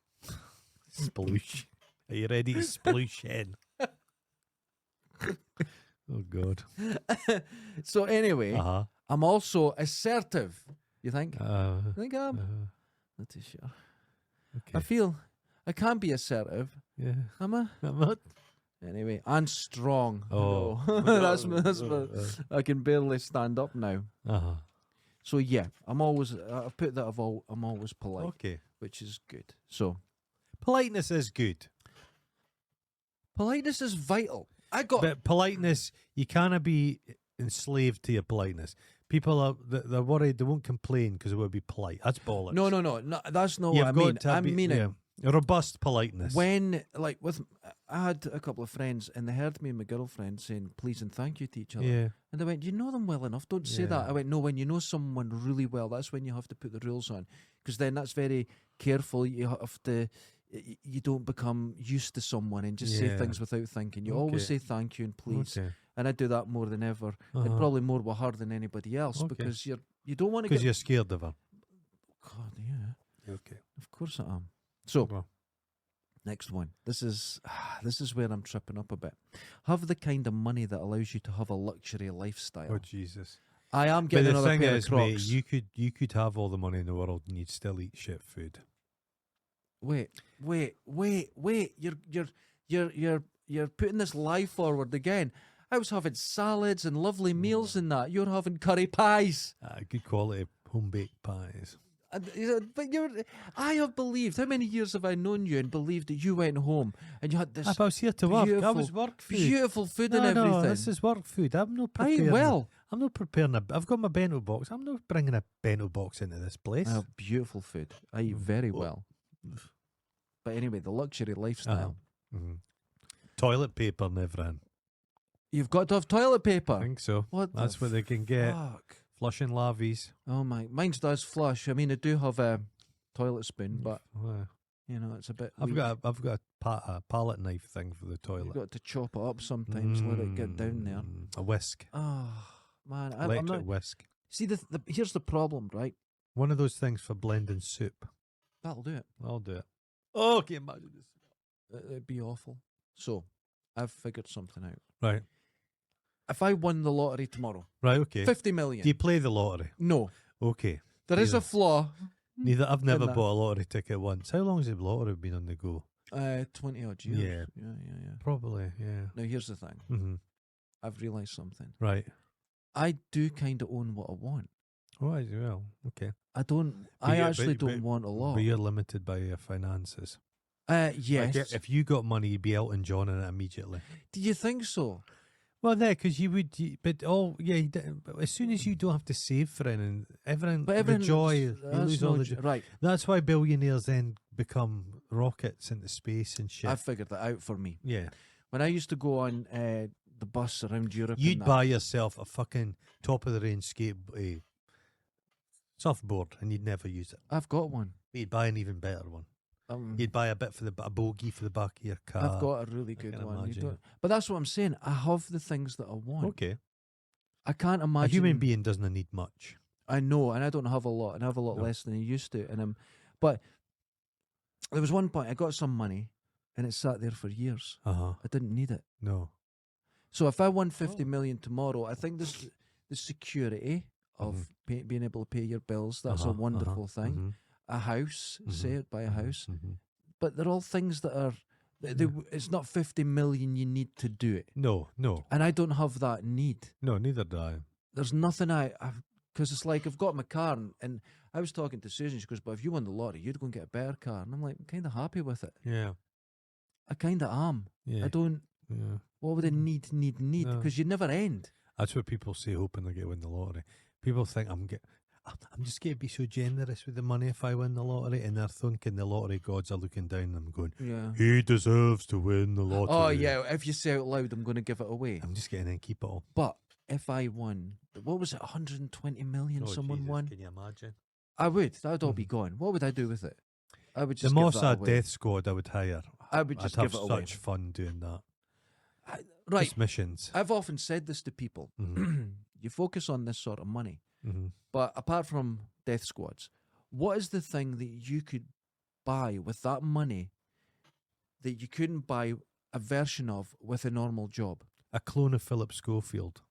Sploosh. Are you ready to sploosh in? Oh God. So anyway, Uh-huh. I'm also assertive. You think? Uh, I think I'm uh, not too sure. okay. I feel I can be assertive. Yeah. Am I? I'm not. Anyway, and strong. Oh. No. that's I can barely stand up now. Uh-huh. So yeah, I'm always. I've put that. I'm always polite, Okay. which is good. So Politeness is good. politeness is vital. I got. But politeness, you can't be enslaved to your politeness. People are they're worried they won't complain because it will be polite. That's bollocks. No, that's not You've what I got mean. to I'm be- meaning yeah, robust politeness. when, like, I had a couple of friends and they heard me and my girlfriend saying please and thank you to each other, yeah, and they went, "You know them well enough. Don't say that." Yeah. I went, "No, when you know someone really well, that's when you have to put the rules on, because then that's very careful. You have to." You don't become used to someone and just say Yeah. things without thinking. You always Okay. say thank you and please. okay. And I do that more than ever, and Uh-huh. probably more with her than anybody else, Okay. because you don't want to Because get. you're scared of her. God, yeah, Okay. of course I am. So Well, next one. This is where I'm tripping up a bit. Have the kind of money that allows you to have a luxury lifestyle. oh Jesus. I am But getting the another thing pair is, of Crocs. mate, you could have all the money in the world and you'd still eat shit food. Wait. You're putting this lie forward again. I was having salads and lovely meals and that. You're having curry pies. Good quality home baked pies. But I have believed. How many years have I known you and believed that you went home and you had this I was here to work. I beautiful- was work food. beautiful food and No, everything? this is work food. I'm not I preparing. well. I'm not preparing. I've got my bento box. I'm not bringing a bento box into this place. I have beautiful food. I eat very well. But anyway, the luxury lifestyle. Mhm. Toilet paper and everything. You've got to have toilet I paper. think so. What? That's the what they can get. fuck? Flushing lavies. Oh my! Mine's does flush. I mean, I do have a toilet spoon, but Wow. you know, it's a bit. I've weak. got a palette knife thing for the toilet. You've got to chop it up sometimes. Let it get down there. A whisk. Oh man, I'm Electric not. whisk. See, here's the problem, right? One of those things for blending soup. That'll do it. I'll do it. Oh, can you imagine this? It'd be awful. So, I've figured something out. Right. If I won the lottery tomorrow, Right, okay. 50 million. Do you play the lottery? No, Okay. there is a Neither. flaw. Neither. I've never that. bought a lottery ticket once. How long has the lottery been on the go? 20 odd years. Yeah. Yeah. Probably, yeah. Now here's the thing. hmm I've realised something. Right. I do kind of own what I want. Oh, well, okay. I don't. But I you- actually but- don't want a lot. But you're limited by your finances. Yes. Like, if you got money, you'd be Elton John in it immediately. Do you think so? Well, there, because you would, but but as soon as you don't have to save for anything, everything, But the everyone, joy, you that's lose no all the j- joy. right. That's why billionaires then become rockets into space and shit. I figured that out for me. Yeah. When I used to go on the bus around Europe, You'd and that, buy yourself a fucking top of the range surfboard and you'd never use it. I've got one. You'd buy an even better one. You'd buy a bit for a bogey for the back of your car. I've got a really I good can one. You imagine. don't, but that's what I'm saying. I have the things that I want. Okay. I can't A imagine. human being doesn't need much. I know, and I don't have a lot, and I have a lot No. less than I used to. And but there was one point I got some money, and it sat there for years. Uh-huh. I didn't need it. No. So if I won 50 Oh. million tomorrow, I think this the security of being able to pay your bills. That's a wonderful thing. Mhm. A house, say, buy a house. Mhm. But they're all things that are. It's not 50 million you need to do it, No, and I don't have that need. neither do I. There's nothing because it's like I've got my car, and I was talking to Susan. She goes, "But if you won the lottery, you'd go and get a better car." And I'm like, I'm kind of happy with it. Yeah, I kind of am. yeah, I don't. yeah. What would I need? No. Because you never end. That's what people say, hoping they get win the lottery. People think I'm just going to be so generous with the money if I win the lottery, and they're thinking the lottery gods are looking down on them, going, Yeah. "He deserves to win the lottery." Oh yeah. If you say out loud, I'm going to give it away. I'm just getting in keep it all. But if I won, what was it? 120 million. Oh, Someone Jesus, won. Can you imagine? I would. That would all be gone. What would I do with it? I would The just give that Mossad away. death squad I would hire. I would just I'd have give it away. such fun doing that. Right. Just missions. I've often said this to people. Mhm. You focus on this sort of money. Mhm. But apart from death squads, what is the thing that you could buy with that money that you couldn't buy a version of with a normal job? A clone of Philip Schofield.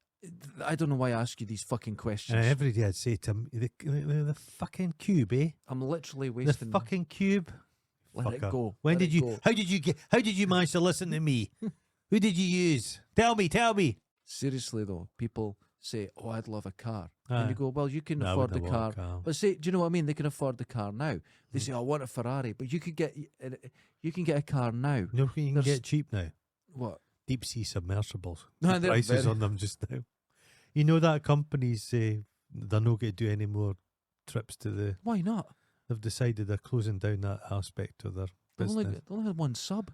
I don't know why I ask you these fucking questions. And every day I'd say to him, the fucking cube, eh? I'm literally The wasting. fucking cube. Let it Fucker. go. When Let did it you? go. How did you manage to listen to me? Who did you use? Tell me. Seriously though, people say, "Oh, I'd love a car," Aye. and you go, "Well, you can No, I afford the wouldn't want car." a car. But say, do you know what I mean? They can afford the car now. They say, "I want a Ferrari," but you can get a car now. You know what you can There's- get cheap now? What? Deep sea submersibles. No, The they're prices very- on them just now. You know that companies say they're not going to do any more trips to the. Why not? They've decided they're closing down that aspect of their They business. only had one sub.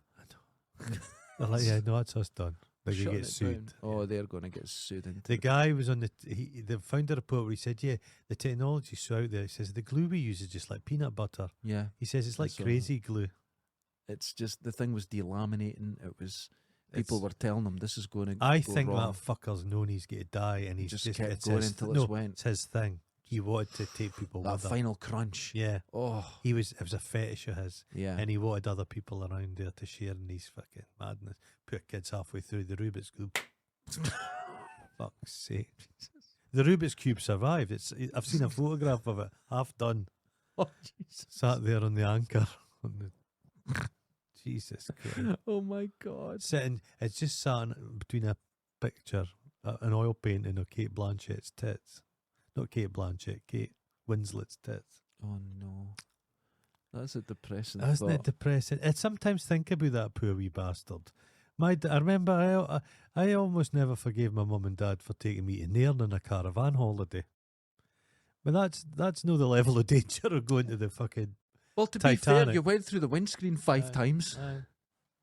They're like, yeah, no, that's us done. They're going to Shutting get it sued. down. Oh, they're going to get sued into The guy was on they found a report where he said, yeah, the technology's so out there. He says the glue we use is just like peanut butter. Yeah, He says it's like That's all. crazy glue. it's just the thing was delaminating. It was people It's- were telling them this is going to. I go think wrong. that fucker's known he's going to die, and he's Just just kept it's going his until no, it's went. it's his thing. He wanted to take people That with him. final crunch. Yeah, Oh, it was a fetish of his, yeah. and he wanted other people around there to share in these fucking madness. Poor kids halfway through the Rubik's Cube. Fuck's sake. The Rubik's Cube survived. I've seen a photograph of it, half done. Oh, Jesus. Sat there on the anchor. Jesus Christ. Oh my God. Sitting, it's just sat between a picture, an oil painting of Kate Blanchett's tits. Not Kate Blanchett, Kate Winslet's tits. Oh no. That's a depressing Isn't it thought. depressing? I sometimes think about that poor wee bastard. I remember I almost never forgave my mum and dad for taking me to Nairn on a caravan holiday. But that's no the level of danger of going to the fucking Well, to be fair, Titanic. you went through the windscreen five Aye, times. aye,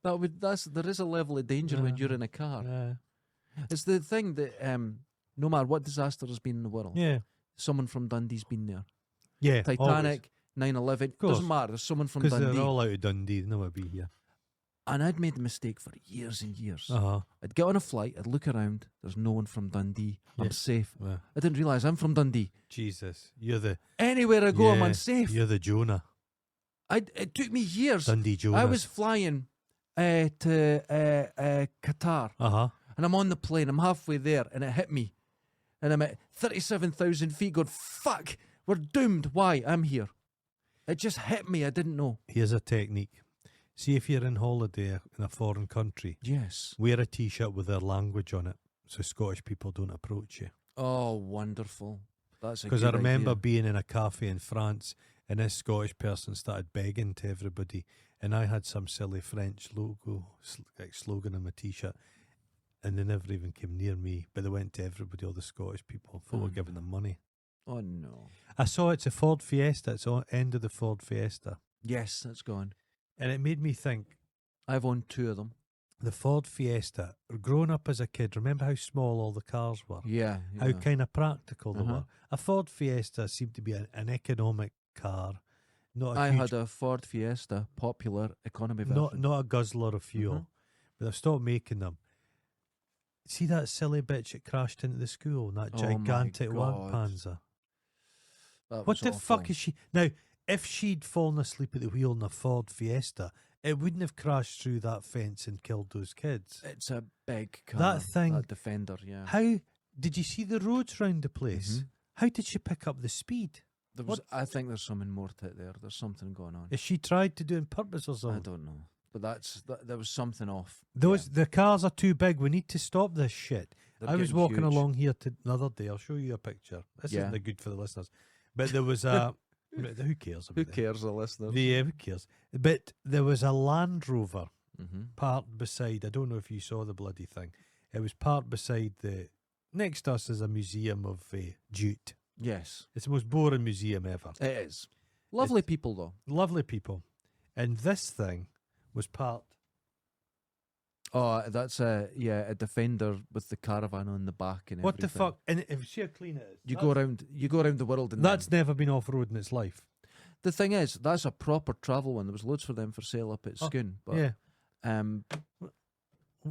There is a level of danger when Aye. you're in a car. aye. It's the thing that no matter what disaster has been in the world, Yeah. someone from Dundee's been there. Yeah. Titanic, 9/11, course. doesn't matter. There's someone from Because Dundee. they're all out of Dundee. They never be here. And I'd made the mistake for years and years. Uh-huh. I'd get on a flight, I'd look around, there's no one from Dundee. I'm Yeah. safe. Well, I didn't realise I'm from Dundee. Jesus. You're the Anywhere I go, I'm Yeah, unsafe. You're the Jonah. It took me years. Dundee Jonah. I was flying to Qatar, Uh-huh. and I'm on the plane. I'm halfway there, and it hit me. And I'm at 37,000 feet going, fuck, we're doomed. Why? I'm here. It just hit me. I didn't know. Here's a technique. See if you're in holiday in a foreign country, Yes. wear a t-shirt with their language on it so Scottish people don't approach you. Oh, wonderful. That's a Because I good remember idea. being in a cafe in France, and this Scottish person started begging to everybody, and I had some silly French logo like slogan on my T-shirt, and they never even came near me, but they went to everybody, all the Scottish people, thought were giving them money. Oh no. I saw it's a Ford Fiesta. It's on end of the Ford Fiesta, Yes, that's gone. and it made me think. I've owned 2 of them. The Ford Fiesta, growing up as a kid, remember how small all the cars were? Yeah. How yeah. kind of practical they Uh-huh. were. A Ford Fiesta seemed to be an economic car, not a I huge, had a Ford Fiesta, popular economy version. not a guzzler of fuel. Mhm. But they've stopped making them. See that silly bitch that crashed into the school, that Oh my gigantic God. Wagpanzer. That What was the fuck awful. is she? Now, if she'd fallen asleep at the wheel in a Ford Fiesta, it wouldn't have crashed through that fence and killed those kids. It's a big car. That thing- That Defender, yeah. How did you see the roads round the place? Mhm. How did she pick up the speed? There was, what- I think there's something more to it there. There's something going on. Is she tried to do it on purpose or I something? don't know. But there was something off. The cars are too big. We need to stop this shit. They're I was getting walking huge. along here the other day. I'll show you a picture. This Yeah. isn't good for the listeners, but there was a. Who cares about Who that? cares, the listener? Yeah, who cares? But there was a Land Rover Mm-hmm. parked beside. I don't know if you saw the bloody thing. It was parked beside the. Next to us is a museum of jute. Yes, It's the most boring museum ever. it is. Lovely people, though. Lovely people, and this thing was parked. Oh, that's a Defender with the caravan on the back and What the everything. fuck? And if you see how clean it is, You go around the world, and That's then. never been off road in its life. The thing is, that's a proper travel one. There was loads for them for sale up at Oh, Scone. But, Yeah. um,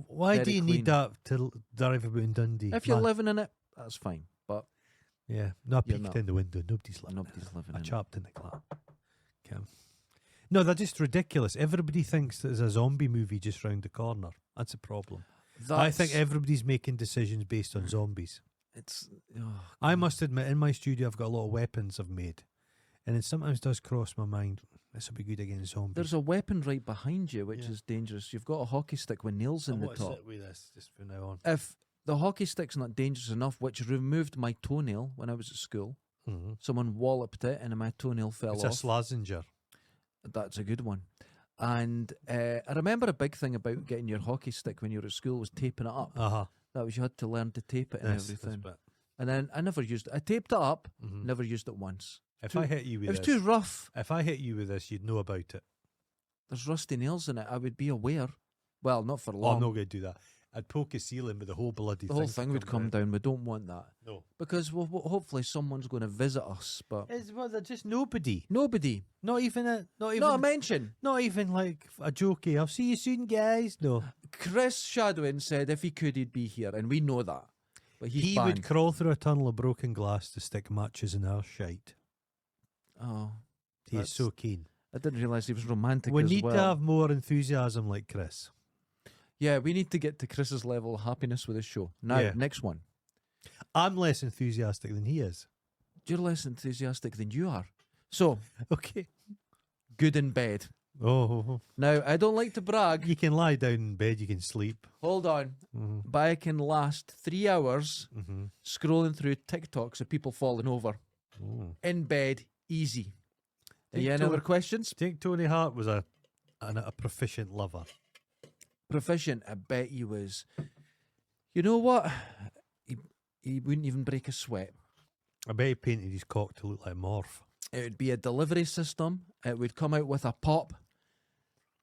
Why do very you clean. need that to drive about in Dundee? if you're Man. living in it, that's fine. But Yeah. No, I You're peeked not. in the window. Nobody's living. nobody's living I in it. chopped in the clap. No, they're just ridiculous. Everybody thinks there's a zombie movie just round the corner. That's a problem. I think That's- everybody's making decisions based on zombies. it's. Oh, I God. must admit, in my studio, I've got a lot of weapons I've made, and it sometimes does cross my mind. This will be good against zombies. There's a weapon right behind you, which Yeah. is dangerous. You've got a hockey stick with nails in the What's top. it with this just from now on? If the hockey stick's not dangerous enough, which removed my toenail when I was at school, Mhm. someone walloped it and my toenail fell It's off. a Slazenger. That's a good one. And I remember a big thing about getting your hockey stick when you were at school was taping it up. Uh-huh. That was, you had to learn to tape it and This everything. bit. And then I never used it. I taped it up, Mhm. never used it once. If too- I hit you with It was this, too rough. if I hit you with this, you'd know about it. There's rusty nails in it. I would be aware. Well, not for Oh, long. I'm not going to do that. I'd poke a ceiling, but the whole bloody the whole thing would come down. We don't want that. No. Because hopefully someone's going to visit us, but It's well, they're just nobody. nobody. Not even Not a mention. not even like a jokey. I'll see you soon, guys. No, Chris Shadwin said if he could, he'd be here, and we know that. But he's he banned. would crawl through a tunnel of broken glass to stick matches in our shite. Oh, He is so keen. I didn't realise he was romantic We as need well. to have more enthusiasm like Chris. Yeah, we need to get to Chris's level of happiness with this show. Now, Yeah. next one. I'm less enthusiastic than he is. You're less enthusiastic than you are. So, Okay. good in bed. Oh, Now, I don't like to brag. you can lie down in bed. You can sleep. Hold on. Mm-hmm. But I can last 3 hours Mm-hmm. scrolling through TikToks of people falling over. In bed, easy. Think Any Tony- other questions? Do you think Tony Hart was a proficient lover? Proficient, I bet he was. You know what? He wouldn't even break a sweat. I bet he painted his cock to look like Morph. It would be a delivery system. It would come out with a pop.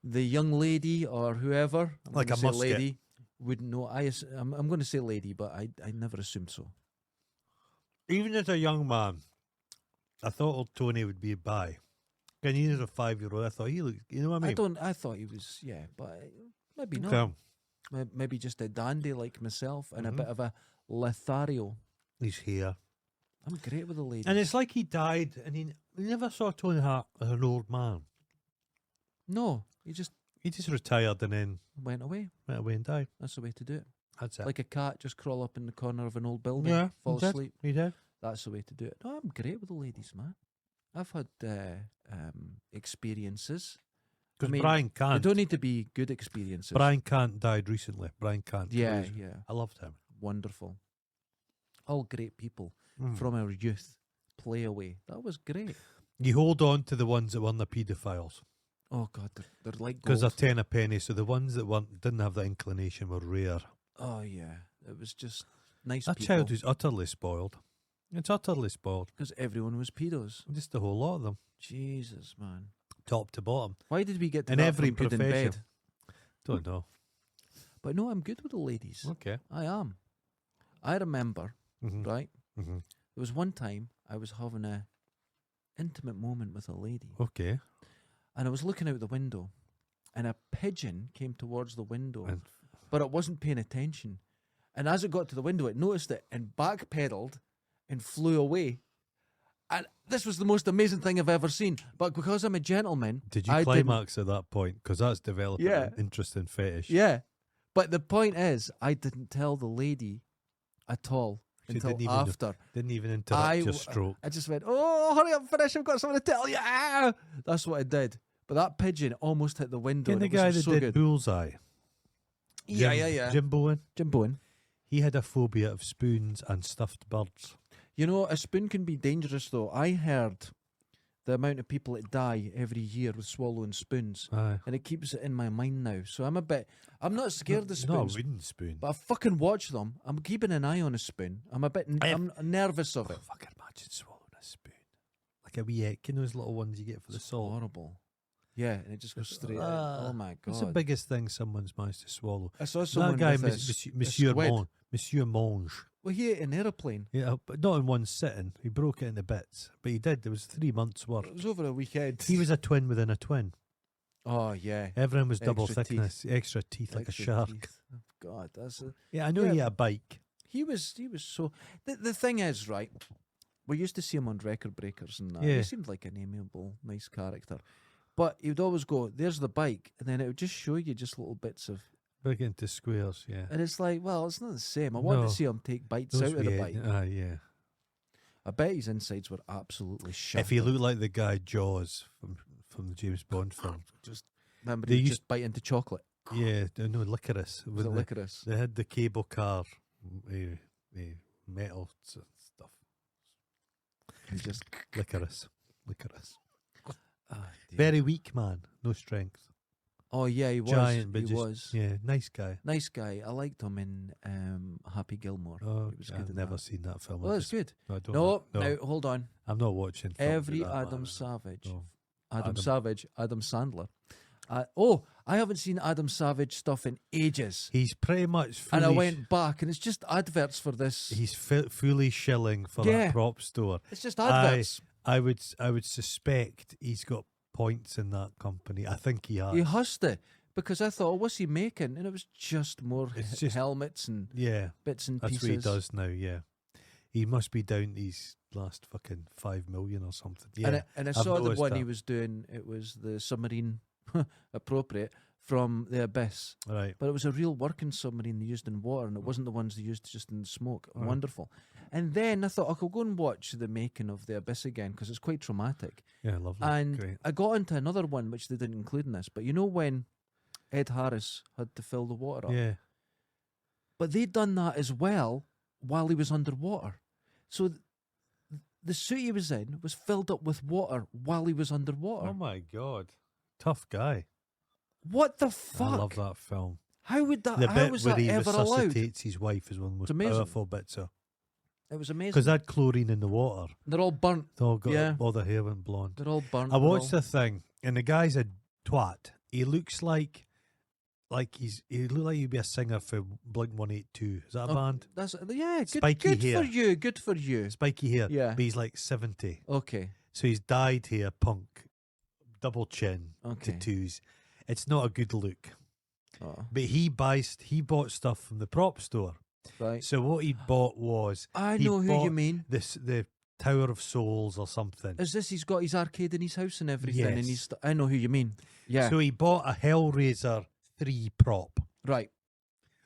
The young lady or whoever, I'm Like gonna a say musket. lady, wouldn't know. I'm going to say lady, but I never assumed so. Even as a young man, I thought old Tony would be bi. And he is a 5-year-old. I thought he looked, you know what I mean? I thought he was, yeah, but maybe not. Okay. Maybe just a dandy like myself and a Mhm. bit of a Lothario. He's here. I'm great with the ladies. And it's like he died and he never saw Tony Hart as an old man. No, he just He just retired and then went away. went away and died. That's the way to do it. That's it. Like a cat, just crawl up in the corner of an old building, yeah, fall he did. asleep. He did. That's the way to do it. No, I'm great with the ladies, man. I've had experiences. Because mean, Brian They Cant. don't need to be good experiences. Brian Cant died recently. Brian Cant. yeah, Cruise. yeah, I loved him. wonderful. All great people. from our youth play away. That was great. You hold on to the ones that weren't the paedophiles Oh God, they're like because they're gold. 10 a penny. So the ones that didn't have that inclination were rare. Oh yeah, it was just nice That people. child who's utterly spoiled. It's utterly spoiled. Because everyone was pedos. Just a whole lot of them, Jesus, man. top to bottom. Why did we get to In that every from good in profession. bed? Don't know. But no, I'm good with the ladies. Okay. I am. I remember, Mm-hmm. right? Mm-hmm. There was one time I was having a intimate moment with a lady, Okay. and I was looking out the window, and a pigeon came towards the window, And but it wasn't paying attention. And as it got to the window, it noticed it and backpedaled and flew away. And this was the most amazing thing I've ever seen. But because I'm a gentleman, did you I climax at that point? Because that's developing Yeah. an interesting fetish. Yeah. But the point is, I didn't tell the lady at all She until didn't even- after. Didn't even interrupt your stroke. I just went, oh, hurry up, finish, I've got something to tell you. Ah! That's what I did. But that pigeon almost hit the window. Can And the it guy was that so did good. Bullseye? Jim Bowen. Jim Bowen. He had a phobia of spoons and stuffed birds. You know, a spoon can be dangerous, though. I heard the amount of people that die every year with swallowing spoons. Aye. And it keeps it in my mind now. So I'm not scared of Not a spoons. wooden spoon. But I fucking watch them. I'm keeping an eye on a spoon. I'm nervous of Oh, it. fucking imagine swallowing a spoon. Like a wee egg. You know those little ones you get for the It's salt? horrible. Yeah, and it just goes straight out. Oh my What's the God. biggest thing someone's managed to swallow? I saw someone That guy, with Monsieur squid. Monge. Monsieur Monge. Well, he ate an aeroplane. Yeah, but not in one sitting. He broke it into bits. But he did. There was 3 months' work. It was over a weekend. He was a twin within a twin. Oh, yeah. Everyone was double Extra thickness, extra teeth like a Extra shark. teeth. Oh, God, that's a... Yeah, I know Yeah. he had a bike. He was so... The thing is, right, we used to see him on Record Breakers and that. Yeah. He seemed like an amiable, nice character. But he would always go, there's the bike, and then it would just show you just little bits of... Big into squares, yeah. And it's like, well, it's not the same. I want No. to see him take bites Those out of the wee bike. yeah. I bet his insides were absolutely shit. If he looked like the guy Jaws from the James Bond film. Just remember, They he used- just bite into chocolate. Yeah, no, licorice. Was it When licorice? they had the cable car metal stuff. He just... Licorice. Ah, dear. Very weak man, no strength. Oh, yeah, he was. Giant, but he just, was. yeah, nice guy. Nice guy. I liked him in Happy Gilmore. Oh, He was good I've in never that. seen that film. Well, it's good. I don't No, know. now, hold on. I'm not watching films Every with that Adam man. Savage. No. Adam Savage. Adam Sandler. I haven't seen Adam Savage stuff in ages. He's pretty much And I fully went back, and it's just adverts for this. he's fully shilling for Yeah. that prop store. It's just adverts. I would suspect he's got points in that company. I think he has. He has to. Because I thought, oh, what's he making? And it was just more It's just- helmets and Yeah, bits and that's pieces. what he does now. Yeah, he must be down to his last fucking 5 million or something. Yeah, And I I've saw the noticed one he that. was doing. It was the submarine, appropriate, from the Abyss. right. But it was a real working submarine they used in water, and it wasn't the ones they used just in smoke. Right. Wonderful. And then I thought, I could go and watch the making of the Abyss again, because it's quite traumatic. Yeah, lovely. And Great. I got into another one, which they didn't include in this. But you know when Ed Harris had to fill the water up? Yeah, But they'd done that as well while he was underwater. So the suit he was in was filled up with water while he was underwater. oh my god, tough guy. What the fuck? I love that film. How would that? The How bit was where that he ever allowed? resuscitates his wife is one of the most amazing. powerful bits of It was amazing. because that chlorine in the water. They're all burnt. They all got Yeah. all the hair went blonde. They're all burnt. I they're watched all- the thing, and the guy's a twat. He looks like he looked like he'd be a singer for Blink 182. Is that a Oh, band? That's Good, Spiky good hair. for you. Good for you. Spiky hair. Yeah. But he's like 70. Okay. So he's dyed hair, punk, double chin, Okay. tattoos. It's not a good look. Oh, But he bought stuff from the prop store. right. So what he bought was I he know who you bought mean. the Tower of Souls or something. Is this? He's got his arcade in his house and everything, and Yes. he's. I know who you mean. Yeah. So he bought a Hellraiser 3 prop, right.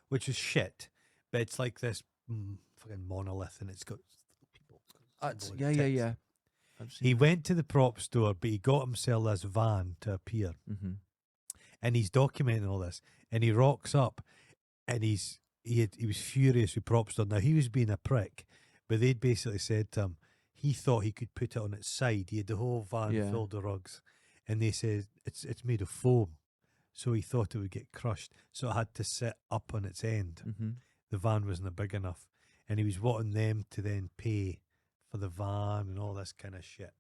which is shit. But it's like this fucking monolith, and it's got people. symboling Yeah. tits. Yeah. I've seen He went to the prop store, but he got himself this van to appear, Mm-hmm. and he's documenting all this. And he rocks up, and he was furious with prop store. Now he was being a prick, but they'd basically said to him, he thought he could put it on its side. He had the whole van Yeah. filled with rugs, and they said it's made of foam, so he thought it would get crushed, so it had to sit up on its end. Mm-hmm. The van wasn't big enough, and he was wanting them to then pay for the van and all this kind of shit.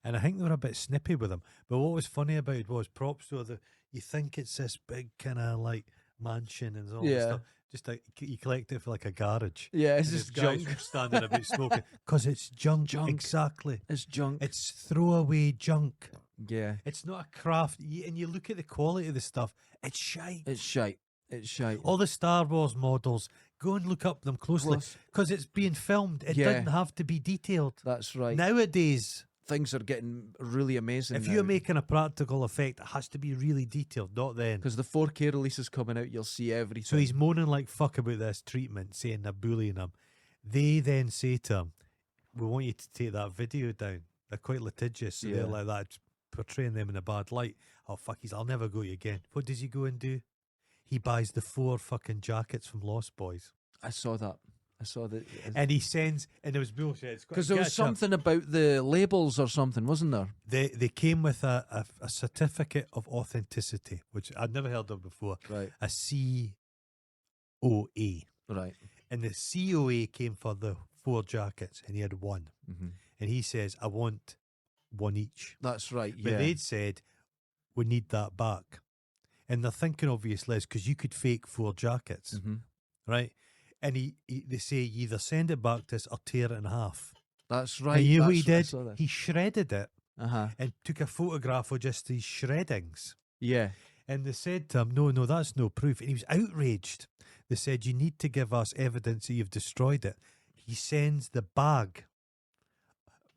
And I think they were a bit snippy with him. But what was funny about it was props to you think it's this big kind of like mansion and all this Yeah. stuff. Just like you collect it for like a garage. Yeah, it's And just there's guys junk. standing about smoking because it's junk. Junk. Exactly. It's junk. It's throwaway junk. Yeah, It's not a craft. And you look at the quality of the stuff. It's shite. it's shite. It's shite. All the Star Wars models, go and look up them closely Close. because it's being filmed. It Yeah. doesn't have to be detailed. That's right. Nowadays, Things are getting really amazing. if you're making a practical effect, it has to be really detailed, not then. because the 4K release is coming out, you'll see everything. So he's moaning like fuck about this treatment, saying they're bullying him. They then say to him, we want you to take that video down. They're quite litigious, so they're Yeah. like that, portraying them in a bad light. Oh, fuck, I'll never go to you again. What does he go and do? He buys the 4 fucking jackets from Lost Boys. I saw that. I saw that. And he sends, and it was bullshit. Because there was something about the labels or something, wasn't there? They came with a certificate of authenticity, which I'd never heard of before, Right. a COA. Right. And the COA came for the 4 jackets, and he had 1. Mm-hmm. And he says, I want 1 each. That's right. But Yeah. they'd said, we need that back. And they're thinking, obviously, is because you could fake 4 jackets, Mm-hmm. right? And they say, you either send it back to us or tear it in half. That's right. And you know what he That's- did? I saw that. He shredded it Uh-huh. and took a photograph of just these shreddings. Yeah. And they said to him, no, that's no proof. And he was outraged. They said, you need to give us evidence that you've destroyed it. He sends the bag,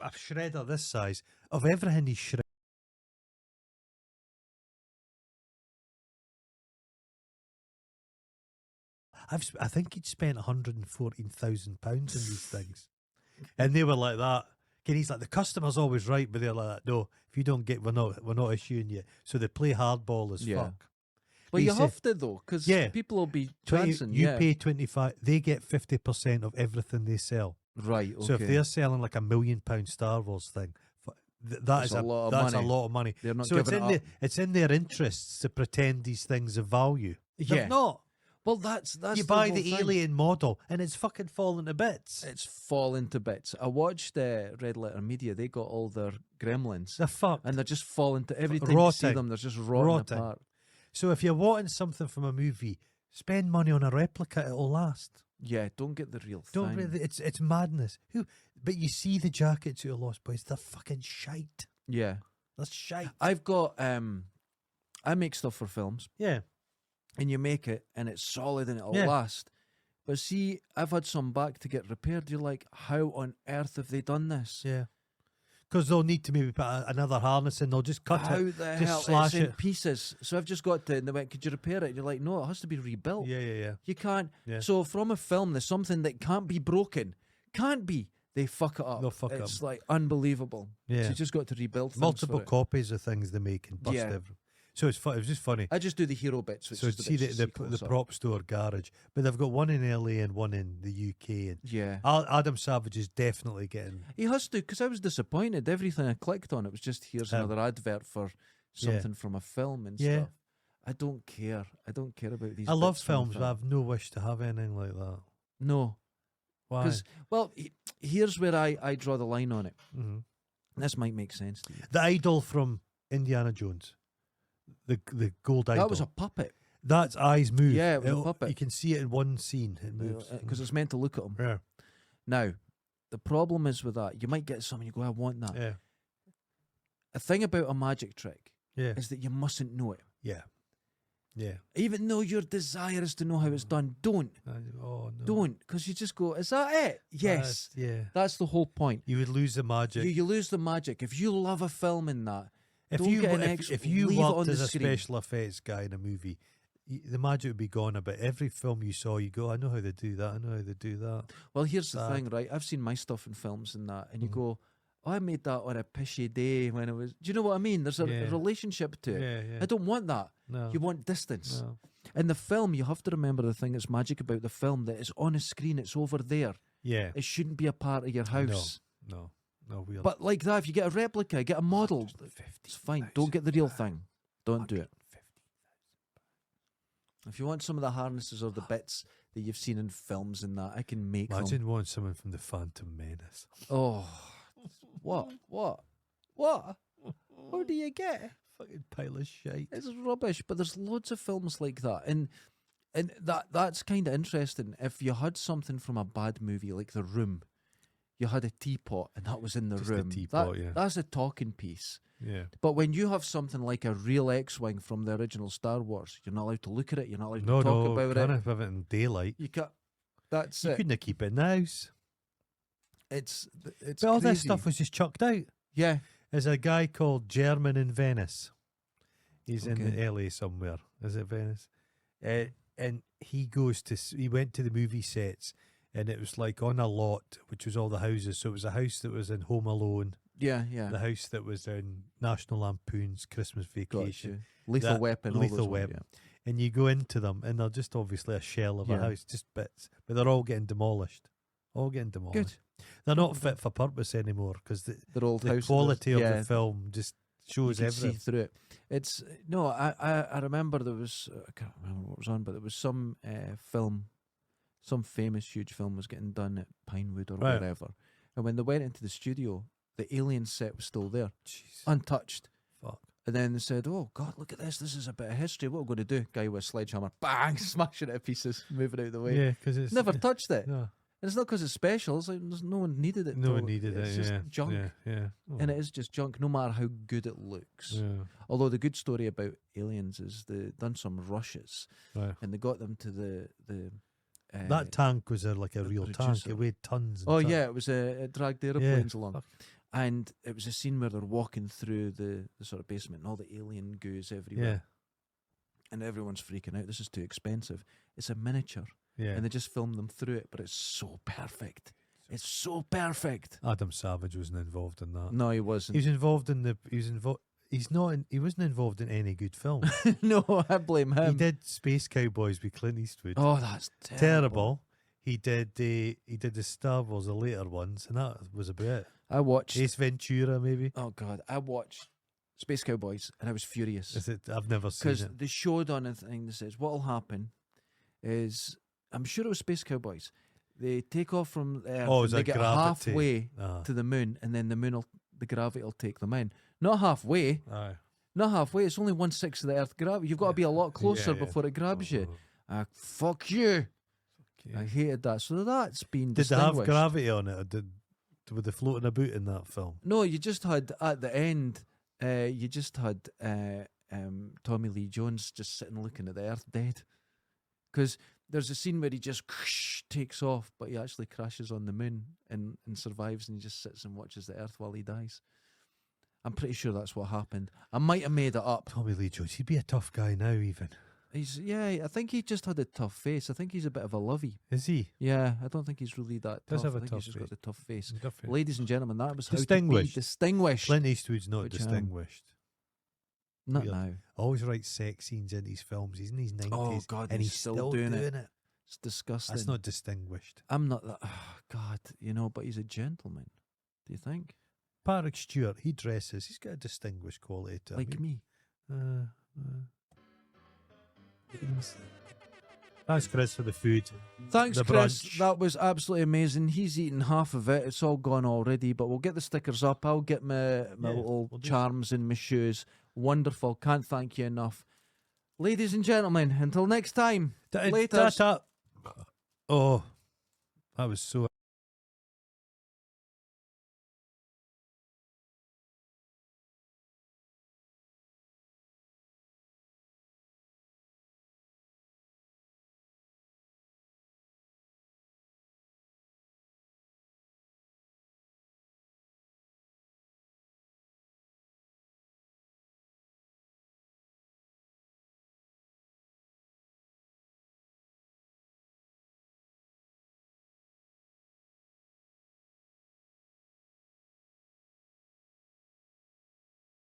a shredder this size, of everything he shredded. I think he'd spent £114,000 on these things. And they were like that. And he's like, the customer's always right, but they're like that. No, if you don't get, we're not issuing you. So they play hardball as Yeah. fuck. But he you said- have to, though, because Yeah. people will be 20, chancing. you Yeah. pay 25, they get 50% of everything they sell. Right. Okay. So if they're selling like £1 million Star Wars thing, that's That's a lot of that's money. a lot of money. They're not So it's giving in it up. it's in their interests to pretend these things have value. Yeah. They're not. Well, that's You buy whole the thing. alien model and it's fucking falling to bits. It's falling to bits. I watched Red Letter Media. They got all their gremlins, They're fucked. and they're just falling to every time you see Rotting. them. They're just rotting Rotting. apart. So if you're wanting something from a movie, spend money on a replica. It'll last. Yeah, don't get the real Don't thing. really. It's madness. But you see the jackets who are Lost Boys. They're fucking shite. Yeah, They're shite. I've got. I make stuff for films, Yeah. and you make it, and it's solid, and it'll Yeah. last. But see, I've had some back to get repaired. You're like, how on earth have they done this? Yeah. Because they'll need to maybe put another harness in. They'll just cut How it. the just hell? slash It's in it. pieces. So I've just got to, and they went, could you repair it? And you're like, no, it has to be rebuilt. Yeah. You can't. Yeah. So from a film, there's something that can't be broken. Can't be. They fuck it up. They'll fuck it it's up. like unbelievable. Yeah. So you just got to rebuild things Multiple for it. copies of things they make and bust Yeah. everything. So it's fun. It was just funny. I just do the hero bits. Which So is the see bits the you see close up. prop store garage, but they've got one in LA and one in the UK. And Yeah. Adam Savage is definitely getting. He has to, because I was disappointed. Everything I clicked on, it was just here's another advert for Yeah. something from a film and Yeah. stuff. I don't care. I don't care about these. I love bits from a films, but I film. have no wish to have anything like that. No. Why? Because, well, here's where I draw the line on it. Mhm. This might make sense to you. The idol from Indiana Jones, the gold idol. That was a puppet. That's eyes move. Yeah, it was a It'll- puppet. You can see it in one scene. It moves Because it's meant to look at him. yeah, Now, the problem is with that, you might get something, you go, I want that. yeah, A thing about a magic trick yeah, is that you mustn't know it. yeah, yeah. Even though your desire is to know how it's done, don't. Oh no! Don't. Because you just go, is that it? Yes. Yeah. That's the whole point. You would lose the magic. You lose the magic. If you love a film in that, if don't you get an if you leave it on worked the as a screen. special effects guy in a movie, the magic would be gone. But every film you saw, you go, I know how they do that. I know how they do that. Well, here's the Sad. thing, right? I've seen my stuff in films and that, and you Mhm. go, oh, I made that on a pishy day when it was. Do you know what I mean? There's a Yeah. relationship to it. Yeah, yeah. I don't want that. No. You want distance. No. In the film, you have to remember the thing that's magic about the film, that it's on a screen, it's over there. Yeah. It shouldn't be a part of your house. No, weird. But like that, if you get a replica, get a model, it's fine. Don't get the real thing. Don't do it. If you want some of the harnesses or the bits that you've seen in films and that, I can make them. Imagine wanting someone from the Phantom Menace. Oh, what? What do you get? Fucking pile of shite. It's rubbish. But there's loads of films like that, and that's kind of interesting. If you had something from a bad movie like The Room, you had a teapot and that was in the Just a room. teapot, yeah. That's a talking piece. Yeah. But when you have something like a real X-wing from the original Star Wars, you're not allowed to look at it. You're not allowed No, to talk no, about can't it. have it in daylight. You can't. That's You it. couldn't keep it in the house. It's But all this crazy. stuff was just chucked out. Yeah. There's a guy called German in Venice. He's in Okay. LA somewhere. Is it Venice? And he he went to the movie sets, and it was like on a lot, which was all the houses. So it was a house that was in Home Alone, Yeah. Yeah. the house that was in National Lampoon's Christmas Vacation, Gotcha. Lethal that Weapon. all Lethal those ones, Weapon. And you go into them, and they're just obviously a shell of a Yeah. house, just bits, but they're all getting demolished. All getting demolished. Good. They're not fit for purpose anymore because They're old the houses. quality of yeah, the film just you shows can see everything. through it. It's no. I remember there was. I can't remember what was on, but there was some film, some famous huge film was getting done at Pinewood or Right. wherever. And when they went into the studio, the Alien set was still there, Jeez, untouched. fuck. And then they said, "Oh God, look at this! This is a bit of history. What we're going to do?" Guy with a sledgehammer, bang, smashing it to pieces, moving out of the way. Yeah, because it's Never touched it. No, And it's not because it's special. It's like no one needed it. no one till- needed it's it. just Yeah, junk. Yeah. And it is just junk, no matter how good it looks. Yeah, Although the good story about Aliens is they done some rushes right. and they got them to the That tank was like a the real tank. producer. It weighed tons. And oh tons. yeah, it was it dragged the Yeah, airplanes along, fuck. and it was a scene where they're walking through the sort of basement and all the alien goos Yeah, everywhere, and everyone's freaking out. This is too expensive. It's a miniature, yeah. and they just filmed them through it, but it's so perfect. It's so perfect. Adam Savage wasn't involved in that. No, he wasn't. He was involved in the. He was involved. He's not. He wasn't involved in any good film. No, I blame him. He did Space Cowboys with Clint Eastwood. Oh, that's terrible. Terrible. He did the Star Wars, the later ones, and that was about it. I watched. Ace Ventura, maybe. Oh God, I watched Space Cowboys and I was furious Is it? I've never seen because it. they showed on a thing that says what'll happen is I'm sure it was Space Cowboys. They take off from Earth Oh, and is they that get gravity? halfway Ah, to the moon, and then the gravity will take them in. Not halfway. aye. Not halfway. It's only 1/6 of the Earth gravity. You've got to be a lot closer Yeah, yeah. before it grabs you. Oh, Fuck you. okay. I hated that. So that's been Did they have distinguished. gravity on it, or were they floating about in that film? No, you just had at the end. You just had Tommy Lee Jones just sitting looking at the Earth dead, because there's a scene where he just takes off, but he actually crashes on the moon and survives, and he just sits and watches the Earth while he dies. I'm pretty sure that's what happened. I might have made it up. Tommy Lee Jones, he'd be a tough guy now, even. I think he just had a tough face. I think he's a bit of a lovey. Is he? Yeah, I don't think he's really that Does tough. have a I think tough he's just got face. a tough face. Tough face. Ladies and gentlemen, that was how to be Distinguished. distinguished. Clint Eastwood's not Which, distinguished. Not weird. now. Always writes sex scenes in his films. He's in his 90s. Oh God, and he's he's still doing it. it. It's disgusting. That's not distinguished. I'm not that. Oh, God, but he's a gentleman. Do you think? Patrick Stewart, he dresses. He's got a distinguished quality to him. Like me. Thanks, Chris, for the food. Thanks, The Chris. brunch. That was absolutely amazing. He's eaten half of it. It's all gone already, but we'll get the stickers up. I'll get my Yeah, little we'll do charms in my shoes. Wonderful. Can't thank you enough. Ladies and gentlemen, until next time. Laters. Ta-ta. Oh, that was so